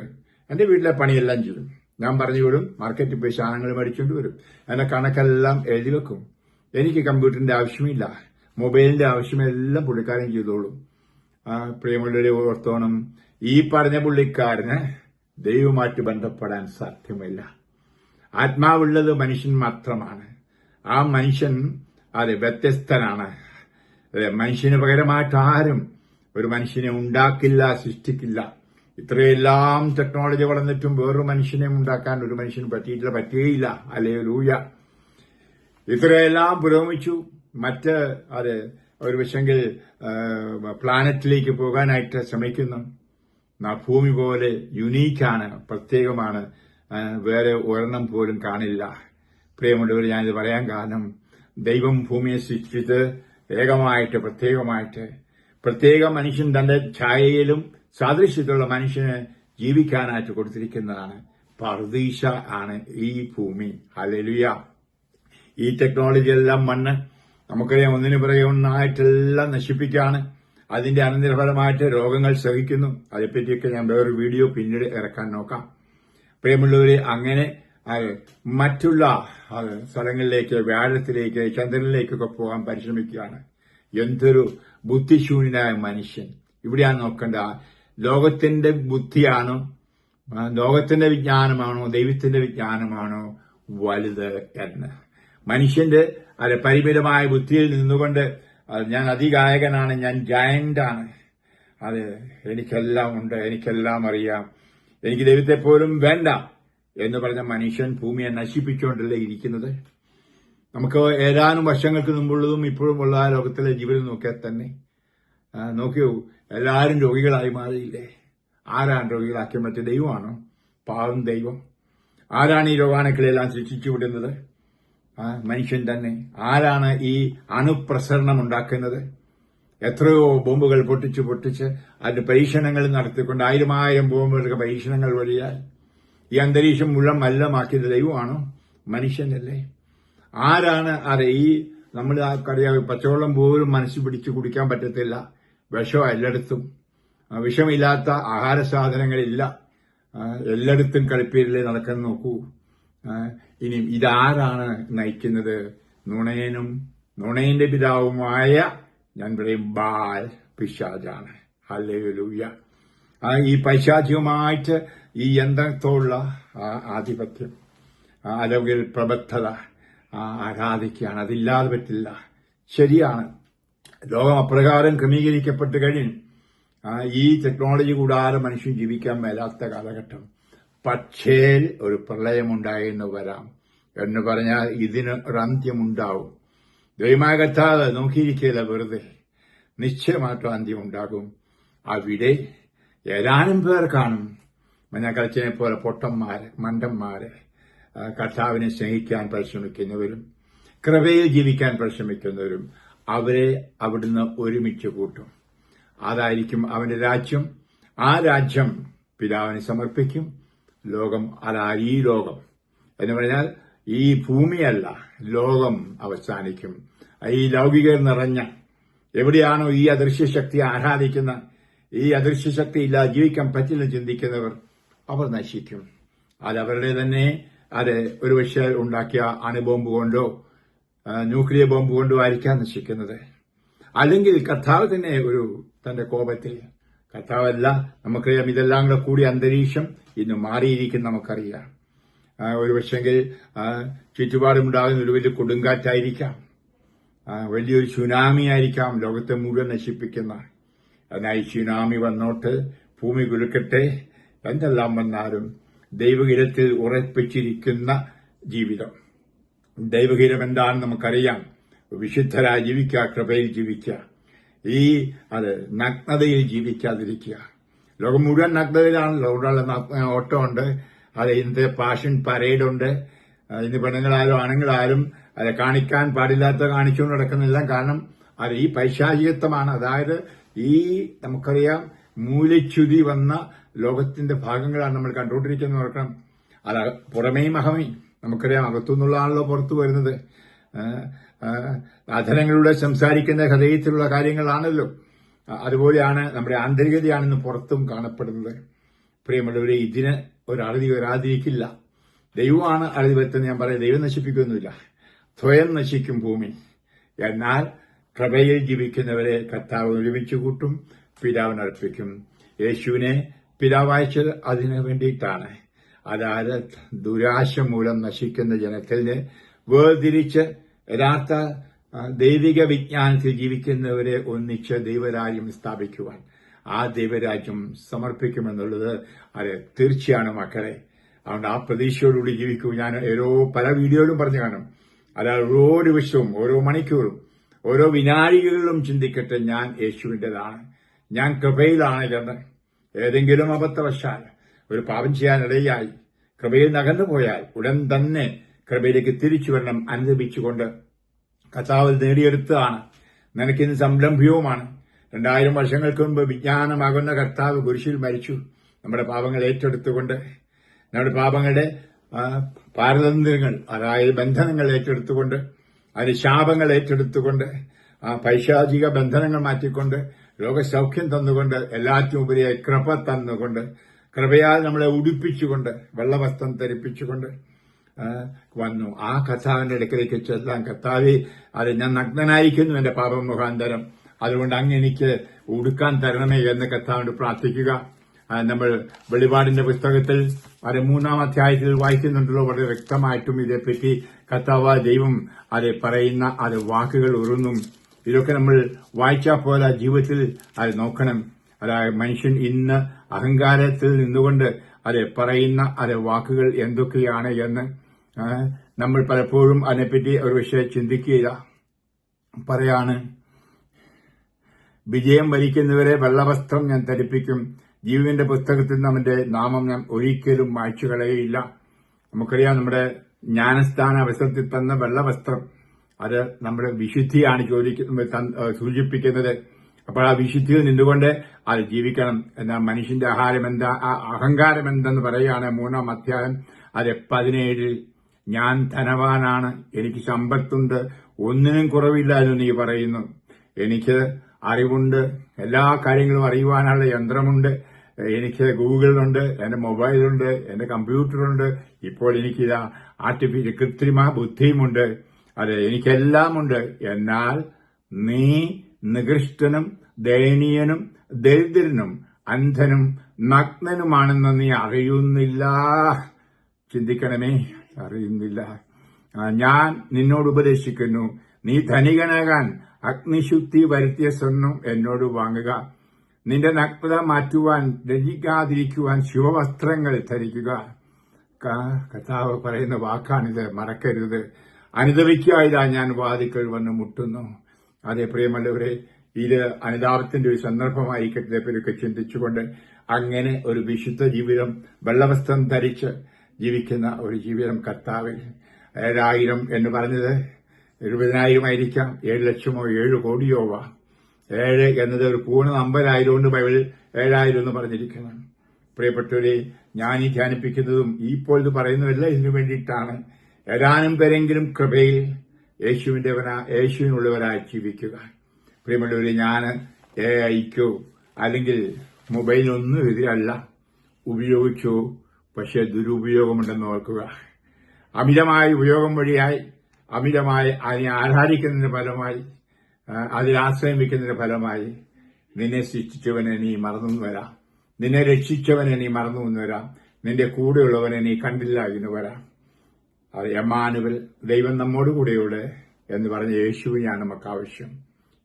എന്റെ വീട്ടിലെ പണിയെല്ലാം ചെയ്യും, ഞാൻ പറഞ്ഞു വിടും, മാർക്കറ്റിൽ പോയി സാധനങ്ങൾ മേടിച്ചുകൊണ്ട് വരും, എന്റെ കണക്കെല്ലാം എഴുതി വെക്കും, എനിക്ക് കമ്പ്യൂട്ടറിന്റെ ആവശ്യമില്ല, മൊബൈലിന്റെ ആവശ്യമെല്ലാം പുള്ളിക്കാരൻ ചെയ്തോളും. പ്രിയമുള്ളവരെ, ഓർത്തോണം, ഈ പറഞ്ഞ പുള്ളിക്കാരന് ദൈവമായിട്ട് ബന്ധപ്പെടാൻ സാധ്യമല്ല. ആത്മാവുള്ളത് മനുഷ്യൻ മാത്രമാണ്. ആ മനുഷ്യൻ വ്യത്യസ്തനാണ്. മനുഷ്യന് പകരമായിട്ട് ആരും ഒരു മനുഷ്യനെ ഉണ്ടാക്കില്ല, സൃഷ്ടിക്കില്ല. ഇത്രയെല്ലാം ടെക്നോളജി വളർന്നിട്ടും വേറൊരു മനുഷ്യനെ ഉണ്ടാക്കാൻ ഒരു മനുഷ്യന് പറ്റുകയില്ല. ഹല്ലേലൂയ. ഇത്രയെല്ലാം പുരോഗമിച്ചു. മറ്റ് ഒരു പക്ഷെങ്കിൽ പ്ലാനറ്റിലേക്ക് പോകാനായിട്ട് ശ്രമിക്കുന്നു. ഭൂമി പോലെ യുണീക്കാണ്, പ്രത്യേകമാണ്, വേറെ ഒരെണ്ണം പോലും കാണില്ല. പ്രിയമുള്ളവർ, ഞാനിത് പറയാൻ കാരണം ദൈവം ഭൂമിയെ സൃഷ്ടിച്ചത് ഏകമായിട്ട് പ്രത്യേക മനുഷ്യൻ തന്റെ ഛായയിലും സാദൃശ്യത്തിലുള്ള മനുഷ്യന് ജീവിക്കാനായിട്ട് കൊടുത്തിരിക്കുന്നതാണ്. പറുദീസ ആണ് ഈ ഭൂമി. ഹല്ലേലൂയ. ഈ ടെക്നോളജി എല്ലാം മണ്ണ് നമുക്കറിയാം, ഒന്നിനു പുറകെ ഒന്നായിട്ടെല്ലാം നശിപ്പിക്കുകയാണ്. അതിന്റെ അനന്തരഫലമായിട്ട് രോഗങ്ങൾ സഹിക്കുന്നു. അതേപ്പറ്റിയൊക്കെ ഞാൻ വേറൊരു വീഡിയോ പിന്നീട് ഇറക്കാൻ നോക്കാം. പ്രിയമുള്ളവരെ, അങ്ങനെ മറ്റുള്ള സ്ഥലങ്ങളിലേക്ക്, വ്യാഴത്തിലേക്ക്, ചന്ദ്രനിലേക്കൊക്കെ പോകാൻ പരിശ്രമിക്കുകയാണ്. എന്തൊരു ബുദ്ധിശൂന്യനായ മനുഷ്യൻ. ഇവിടെയാണ് നോക്കേണ്ട, ലോകത്തിന്റെ ബുദ്ധിയാണോ, ലോകത്തിന്റെ വിജ്ഞാനമാണോ, ദൈവത്തിന്റെ വിജ്ഞാനമാണോ വലുത് എന്ന്. മനുഷ്യന്റെ പരിമിതമായ ബുദ്ധിയിൽ നിന്നുകൊണ്ട് ഞാൻ അതികായകനാണ്, ഞാൻ ജയന്റാണ്, എനിക്കെല്ലാം ഉണ്ട്, എനിക്കെല്ലാം അറിയാം, എനിക്ക് ദൈവത്തെ പോലും വേണ്ട എന്ന് പറഞ്ഞ മനുഷ്യൻ ഭൂമിയെ നശിപ്പിച്ചുകൊണ്ടല്ലേ ഇരിക്കുന്നത്. നമുക്ക് ഏതാനും വർഷങ്ങൾക്ക് മുമ്പുള്ളതും ഇപ്പോഴുമുള്ള ലോകത്തിലെ ജീവിതം നോക്കിയാൽ തന്നെ നോക്കിയോ, എല്ലാവരും രോഗികളായി മാറിയില്ലേ? ആരാണ് രോഗികളാക്കി? മറ്റേ ദൈവമാണോ? പാവം ദൈവം. ആരാണ് ഈ രോഗാണുക്കളെല്ലാം സൃഷ്ടിച്ചു വിടുന്നത്? മനുഷ്യൻ തന്നെ. ആരാണ് ഈ അണുപ്രസരണം ഉണ്ടാക്കുന്നത്? എത്രയോ ബോംബുകൾ പൊട്ടിച്ച് അതിന്റെ പരീക്ഷണങ്ങൾ നടത്തിക്കൊണ്ട് 1000 ബോംബുകൾക്ക് പരീക്ഷണങ്ങൾ വഴിയാൽ ഈ അന്തരീക്ഷം മുഴുവൻ മല്ലമാക്കിയത് ദൈവമാണോ? മനുഷ്യനല്ലേ? ആരാണ് ഈ നമ്മൾ അറിയാം, പച്ചവെള്ളം പോലും മനസ്സ് പിടിച്ച് കുടിക്കാൻ പറ്റത്തില്ല, വിഷം എല്ലായിടത്തും, വിഷമില്ലാത്ത ആഹാര സാധനങ്ങളില്ല, എല്ലായിടത്തും കളിപ്പീരിലെ നടക്കാൻ നോക്കൂ. ഇനി ഇതാരാണ് നയിക്കുന്നത്? നുണയന്റെ പിതാവുമായ ഞാൻ പറയും ബാൽ പിശാചാണ്. ഹല്ലേലൂയ. ഈ പൈശാചികമായിട്ട് ഈ യന്ത്രത്തോടുള്ള ആധിപത്യം, അല്ലെങ്കിൽ പ്രബദ്ധത ആരാധിക്കുകയാണ്. അതില്ലാതെ പറ്റില്ല. ശരിയാണ്, ലോകം അപ്രകാരം ക്രമീകരിക്കപ്പെട്ട് കഴിഞ്ഞു. ഈ ടെക്നോളജി കൂടാതെ മനുഷ്യൻ ജീവിക്കാൻ മേലാത്ത കാലഘട്ടം. പക്ഷേ ഒരു പ്രളയമുണ്ടായെന്ന് വരാം എന്ന് പറഞ്ഞാൽ ഇതിന് ഒരന്ത്യമുണ്ടാവും. ദൈവമായ കർത്താവ് നോക്കിയിരിക്കുകയില്ല വെറുതെ. നിശ്ചയമായിട്ടും അന്ത്യമുണ്ടാകും. അവിടെ ഏതാനും പേർ കാണും, മഞ്ഞക്കലച്ചിനെ പോലെ പൊട്ടന്മാര്, മണ്ടന്മാര്, കർത്താവിനെ സ്നേഹിക്കാൻ പരിശ്രമിക്കുന്നവരും കൃപയിൽ ജീവിക്കാൻ പരിശ്രമിക്കുന്നവരും അവരെ അവിടുന്ന് ഒരുമിച്ച് കൂട്ടും. അതായിരിക്കും അവന്റെ രാജ്യം. ആ രാജ്യം പിതാവിനെ സമർപ്പിക്കും. ലോകം ഈ ലോകം എന്ന് പറഞ്ഞാൽ ഈ ഭൂമിയല്ല, ലോകം അവസാനിക്കും. ഈ ലൗകികർ നിറഞ്ഞ എവിടെയാണോ ഈ അദൃശ്യശക്തി ആരാധിക്കുന്ന, ഈ അദൃശ്യശക്തി ഇല്ലാതെ ജീവിക്കാൻ പറ്റില്ല ചിന്തിക്കുന്നവർ, അവർ നശിക്കും. അതവരുടെ തന്നെ ഒരുപക്ഷെ ഉണ്ടാക്കിയ അണുബോംബ് കൊണ്ടോ ന്യൂക്ലിയർ ബോംബ് കൊണ്ടോ ആയിരിക്കാം നശിക്കുന്നത്. അല്ലെങ്കിൽ കർത്താവ് തന്നെ തന്റെ കോപത്തിൽ, കർത്താവല്ല, നമുക്കറിയാം, ഇതെല്ലാം കൂടെ കൂടി അന്തരീക്ഷം ഇന്ന് മാറിയിരിക്കും. നമുക്കറിയാം, ഒരുപക്ഷെങ്കിൽ ചുറ്റുപാടുമുണ്ടാകുന്ന ഒരു വലിയ കൊടുങ്കാറ്റായിരിക്കാം, വലിയൊരു സുനാമി ആയിരിക്കാം ലോകത്തെ മുഴുവൻ നശിപ്പിക്കുന്ന. എന്നാൽ ഈ സുനാമി വന്നോട്ട്, ഭൂമി കുലുക്കട്ടെ, എന്തെല്ലാം വന്നാലും ദൈവഹിതത്തിൽ ഉറപ്പിച്ചിരിക്കുന്ന ജീവിതം. ദൈവഹിതം എന്താണെന്ന് നമുക്കറിയാം. വിശുദ്ധരായി ജീവിക്കുക, കൃപയിൽ ജീവിക്കുക, നഗ്നതയിൽ ജീവിക്കാതിരിക്കുക. ലോകം മുഴുവൻ നഗ്നതയിലാണല്ലോ. ഓട്ടമുണ്ട്, ഇന്നത്തെ പാഷൻ പരേഡുണ്ട്. ഇന്ന് പെണ്ണുങ്ങളായാലും ആണുങ്ങളായാലും കാണിക്കാൻ പാടില്ലാത്ത കാണിച്ചുകൊണ്ട് നടക്കുന്നില്ല. കാരണം ഈ പൈശാചികത്വമാണ്. അതായത് നമുക്കറിയാം, മൂലച്യുതി വന്ന ലോകത്തിന്റെ ഭാഗങ്ങളാണ് നമ്മൾ കണ്ടുകൊണ്ടിരിക്കുന്നത്. ഓർക്കണം, പുറമേയും അഹമയും നമുക്കറിയാം, അകത്തുനിന്നുള്ളതാണല്ലോ പുറത്തു വരുന്നത്. അധരങ്ങളിലൂടെ സംസാരിക്കുന്ന ഹൃദയത്തിലുള്ള കാര്യങ്ങളാണല്ലോ. അതുപോലെയാണ് നമ്മുടെ ആന്തരികതയാണെന്ന് പുറത്തും കാണപ്പെടുന്നത്. പ്രിയമുള്ളവരെ, ഇതിന് ഒരറുതി വരാതിരിക്കില്ല. ദൈവമാണ് അറുതി വരുത്തുന്നത്. ഞാൻ പറയാം, ദൈവം നശിപ്പിക്കുന്നില്ല, സ്വയം നശിക്കും ഭൂമി. എന്നാൽ കൃപയിൽ ജീവിക്കുന്നവരെ കർത്താവ് ഒരുമിച്ച് കൂട്ടും, പിതാവിനർപ്പിക്കും. യേശുവിനെ പിതാവ് അയച്ചത് അതിനു വേണ്ടിയിട്ടാണ്. അതായത് ദുരാശ മൂലം നശിക്കുന്ന ജനത്തിന് വേർതിരിച്ച് യഥാർത്ഥ ദൈവിക വിജ്ഞാനത്തിൽ ജീവിക്കുന്നവരെ ഒന്നിച്ച് ദൈവരാജ്യം സ്ഥാപിക്കുവാൻ, ആ ദൈവരാജ്യം സമർപ്പിക്കുമെന്നുള്ളത് തീർച്ചയാണ് മക്കളെ. അതുകൊണ്ട് ആ പ്രതീക്ഷയോടുകൂടി ജീവിക്കൂ. ഞാൻ പല വീഡിയോയിലും പറഞ്ഞു കാണും. അതായത് ഓരോ ദിവസവും, ഓരോ മണിക്കൂറും, ഓരോ വിനാഴികളിലും ചിന്തിക്കട്ടെ, ഞാൻ യേശുവിൻ്റെതാണ്, ഞാൻ കൃപയിലാണ് എന്ന്. ഏതെങ്കിലും അബദ്ധവശാൽ ഒരു പാപം ചെയ്യാനിടയായി കൃപയിൽ നകന്നുപോയാൽ ഉടൻ തന്നെ കൃപയിലേക്ക് തിരിച്ചു വരണം അനുദപിച്ചുകൊണ്ട്. കർത്താവ് നേടിയെടുത്തതാണ്. നിനക്കിന്ന് സംരംഭ്യവുമാണ്. 2000 വർഷങ്ങൾക്ക് മുമ്പ് വിജ്ഞാനമാകുന്ന കർത്താവ് കുരിശിൽ മരിച്ചു. നമ്മുടെ പാപങ്ങൾ ഏറ്റെടുത്തുകൊണ്ട്, നമ്മുടെ പാപങ്ങളുടെ പാരതന്ത്ര്യങ്ങൾ, അതായത് ബന്ധനങ്ങൾ ഏറ്റെടുത്തുകൊണ്ട്, അതിന് ശാപങ്ങൾ ഏറ്റെടുത്തുകൊണ്ട്, പൈശാചിക ബന്ധനങ്ങൾ മാറ്റിക്കൊണ്ട്, രോഗസൗഖ്യം തന്നുകൊണ്ട്, എല്ലാറ്റിനും ഉപരിയായി കൃപ തന്നുകൊണ്ട്, കൃപയാൽ നമ്മളെ ഉടുപ്പിച്ചുകൊണ്ട്, വെള്ളവസ്ത്രം ധരിപ്പിച്ചുകൊണ്ട് വന്നു. ആ കർത്താവിന്റെ അടുക്കലേക്ക് ചെല്ലാൻ, കർത്താവേ, അത് ഞാൻ നഗ്നനായിരിക്കുന്നു എന്റെ പാപം മുഖാന്തരം, അതുകൊണ്ട് അങ്ങ് എനിക്ക് ഉടുക്കാൻ തരണമേ എന്ന് കർത്താവിനോട് പ്രാർത്ഥിക്കുക. നമ്മൾ വെളിപാടിന്റെ പുസ്തകത്തിൽ 3-ാം അധ്യായത്തിൽ വായിക്കുന്നുണ്ടല്ലോ, വളരെ വ്യക്തമായിട്ടും ഇതേപ്പറ്റി കർത്താവായ ദൈവം അത് പറയുന്ന അത് വാക്കുകൾ ഉറുന്നും. ഇതൊക്കെ നമ്മൾ വായിച്ചാൽ പോലെ ജീവിതത്തിൽ അത് നോക്കണം. അതായത് മനുഷ്യൻ ഇന്ന് അഹങ്കാരത്തിൽ നിന്നുകൊണ്ട് അത് പറയുന്ന അത് വാക്കുകൾ എന്തൊക്കെയാണ് എന്ന് നമ്മൾ പലപ്പോഴും അതിനെപ്പറ്റി ഒരു വിഷയം ചിന്തിക്കുക. പറയാണ്, വിജയം വരിക്കുന്നവരെ വെള്ളവസ്ത്രം ഞാൻ ധരിപ്പിക്കും, ജീവന്റെ പുസ്തകത്തിൽ നിന്ന് അവന്റെ നാമം ഞാൻ ഒരിക്കലും മായ്ച്ചു കളയുകയില്ല. നമുക്കറിയാം, നമ്മുടെ ജ്ഞാനസ്ഥാന അവസരത്തിൽ തന്ന വെള്ളവസ്ത്രം അത് നമ്മുടെ വിശുദ്ധിയാണ് സൂചിപ്പിക്കുന്നത്. അപ്പോൾ ആ വിശുദ്ധിയിൽ നിന്നുകൊണ്ട് അത് ജീവിക്കണം. എന്നാൽ മനുഷ്യന്റെ അഹങ്കാരം എന്തെന്ന് പറയുകയാണ് 3-ാം അധ്യായം അത് 17. ഞാൻ ധനവാനാണ്, എനിക്ക് സമ്പത്തുണ്ട്, ഒന്നിനും കുറവില്ല എന്ന് നീ പറയുന്നു. എനിക്ക് അറിവുണ്ട്, എല്ലാ കാര്യങ്ങളും അറിയുവാനുള്ള യന്ത്രമുണ്ട്, എനിക്ക് ഗൂഗിളുണ്ട്, എന്റെ മൊബൈലുണ്ട്, എന്റെ കമ്പ്യൂട്ടറുണ്ട്, ഇപ്പോൾ എനിക്കിതാ ആർട്ടിഫിഷ്യൽ കൃത്രിമ ബുദ്ധിയുമുണ്ട്, അതെ, എനിക്കെല്ലാമുണ്ട്. എന്നാൽ നീ നികൃഷ്ടനും ദയനീയനും ദരിദ്രനും അന്ധനും നഗ്നനുമാണെന്ന് നീ അറിയുന്നില്ല. ചിന്തിക്കണമേ, അറിയുന്നില്ല. ഞാൻ നിന്നോട് ഉപദേശിക്കുന്നു, നീ ധനികനാകാൻ അഗ്നിശുദ്ധി വരുത്തിയ സ്വർണം എന്നോട് വാങ്ങുക. നിന്റെ നഗ്നത മാറ്റുവാൻ, ലജ്ജിക്കാതിരിക്കുവാൻ ശിവവസ്ത്രങ്ങൾ ധരിക്കുക. കർത്താവ് പറയുന്ന വാക്കാണിത്, മറക്കരുത്. അനുദപിക്കായില്ല, ഞാൻ വാതിക്കൽ വന്ന് മുട്ടുന്നു. അതേ പ്രിയമുള്ളവരെ, ഇത് അനുതാപത്തിന്റെ ഒരു സന്ദർഭമായിരിക്കട്ടെ. പേരൊക്കെ ചിന്തിച്ചുകൊണ്ട് അങ്ങനെ ഒരു വിശുദ്ധ ജീവിതം, വെള്ളവസ്ത്രം ധരിച്ച് ജീവിക്കുന്ന ഒരു ജീവിതം കർത്താവിൽ. 7000 എന്ന് പറഞ്ഞത് 20,000 ആയിരിക്കാം, 7 ലക്ഷമോ 7 കോടിയോ 7 എന്നത് ഒരു പൂർണ്ണ നമ്പരായതുകൊണ്ട് ബൈബിൾ 7000 എന്ന് പറഞ്ഞിരിക്കുന്നു. പ്രിയപ്പെട്ടവരെ, ഞാൻ ഈ ധ്യാനിപ്പിക്കുന്നതും ഇപ്പോൾ ഇത് പറയുന്നതല്ല ഇതിനു വേണ്ടിയിട്ടാണ്. ഏതാനും പേരെങ്കിലും കൃപയിൽ യേശുവിനുള്ളവരായി ജീവിക്കുക. പ്രിയമുള്ളവരെ, ഞാൻ ഐക്കോ അല്ലെങ്കിൽ മൊബൈലൊന്നും എതിരല്ല, ഉപയോഗിച്ചു, പക്ഷെ ദുരുപയോഗമുണ്ടെന്ന് ഓർക്കുക. അമിതമായ ഉപയോഗം വഴിയായി, അമിതമായി അതിനെ ആരാധിക്കുന്നതിന്റെ ഫലമായി, അതിൽ ആശ്രയം വയ്ക്കുന്നതിന്റെ ഫലമായി നിന്നെ സൃഷ്ടിച്ചവനെ നീ മറന്നു വരാം, നിന്നെ രക്ഷിച്ചവനെ നീ മറന്നു വരാം, നിന്റെ കൂടെയുള്ളവനെ നീ കണ്ടില്ല എന്ന് വരാം. അത് എമ്മാനുവൽ, ദൈവം നമ്മോട് കൂടെയോട് എന്ന് പറഞ്ഞ യേശുവിനെയാണ് നമുക്ക് ആവശ്യം.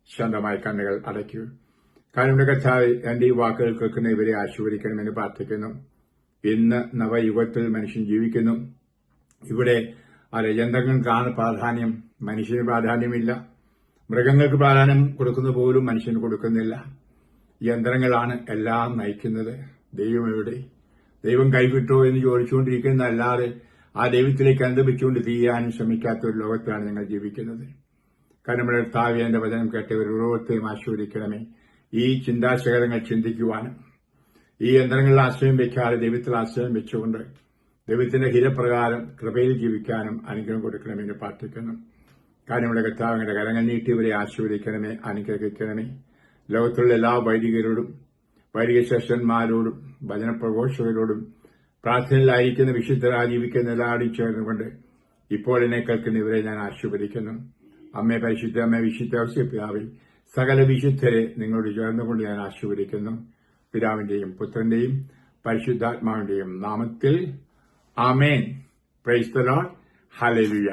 ശാന്തമായ കണ്ണുകൾ അടയ്ക്കൂ. കാരണം കർത്താവേ, എന്റെ ഈ വാക്കുകൾ കേൾക്കുന്ന ഇവരെ ആശീർവദിക്കണമെന്ന് പ്രാർത്ഥിക്കുന്നു. ഇന്ന് നവയുഗത്തിൽ മനുഷ്യൻ ജീവിക്കുന്നു. ഇവിടെ യന്ത്രങ്ങൾക്കാണ് പ്രാധാന്യം, മനുഷ്യന് പ്രാധാന്യമില്ല. മൃഗങ്ങൾക്ക് പ്രാധാന്യം കൊടുക്കുന്ന പോലും മനുഷ്യന് കൊടുക്കുന്നില്ല. യന്ത്രങ്ങളാണ് എല്ലാം നയിക്കുന്നത്. ദൈവം എവിടെ? ദൈവം കൈവിട്ടോ എന്ന് ചോദിച്ചുകൊണ്ടിരിക്കുന്നതല്ലാതെ ആ ദൈവത്തിലേക്ക് അനുദപിച്ചുകൊണ്ട് തീരാനും ശ്രമിക്കാത്ത ഒരു ലോകത്താണ് ഞങ്ങൾ ജീവിക്കുന്നത്. കാരണം നമ്മുടെ കർത്താവിന്റെ വചനം കേട്ടവർ ഉറവത്തെയും ആശീർവദിക്കണമേ. ഈ ചിന്താശകലങ്ങൾ ചിന്തിക്കുവാനും, ഈ യന്ത്രങ്ങളിൽ ആശ്രയം വയ്ക്കാതെ ദൈവത്തിൽ ആശ്രയം വെച്ചുകൊണ്ട് ദൈവത്തിന്റെ ഹിതപ്രകാരം കൃപയിൽ ജീവിക്കാനും അനുഗ്രഹം കൊടുക്കണമെന്ന് പ്രാർത്ഥിക്കുന്നു. കാര്യങ്ങളുടെ കർത്താവിന്റെ കരങ്ങൾ നീട്ടിയവരെ ആശീർവദിക്കണമേ, അനുഗ്രഹിക്കണമേ. ലോകത്തുള്ള എല്ലാ വൈദികരോടും, വൈദിക ശേഷന്മാരോടും, വചനപ്രഘോഷകരോടും, പ്രാർത്ഥനയിലായിരിക്കുന്ന വിശുദ്ധരായി ജീവിക്കുന്ന എല്ലാവരും ചേർന്നുകൊണ്ട് ഇപ്പോൾ എന്നെ കേൾക്കുന്ന ഇവരെ ഞാൻ ആശീർവദിക്കുന്നു. അമ്മേ പരിശുദ്ധ, അമ്മേ വിശുദ്ധ ഔസേപ്പിതാവേ, സകല വിശുദ്ധരെ നിങ്ങളോട് ചേർന്നുകൊണ്ട് ഞാൻ ആശീർവദിക്കുന്നു. പിതാവിന്റെയും പുത്രന്റെയും പരിശുദ്ധാത്മാവിന്റെയും നാമത്തിൽ ആമേൻ. Praise the lord. ഹല്ലേലൂയ.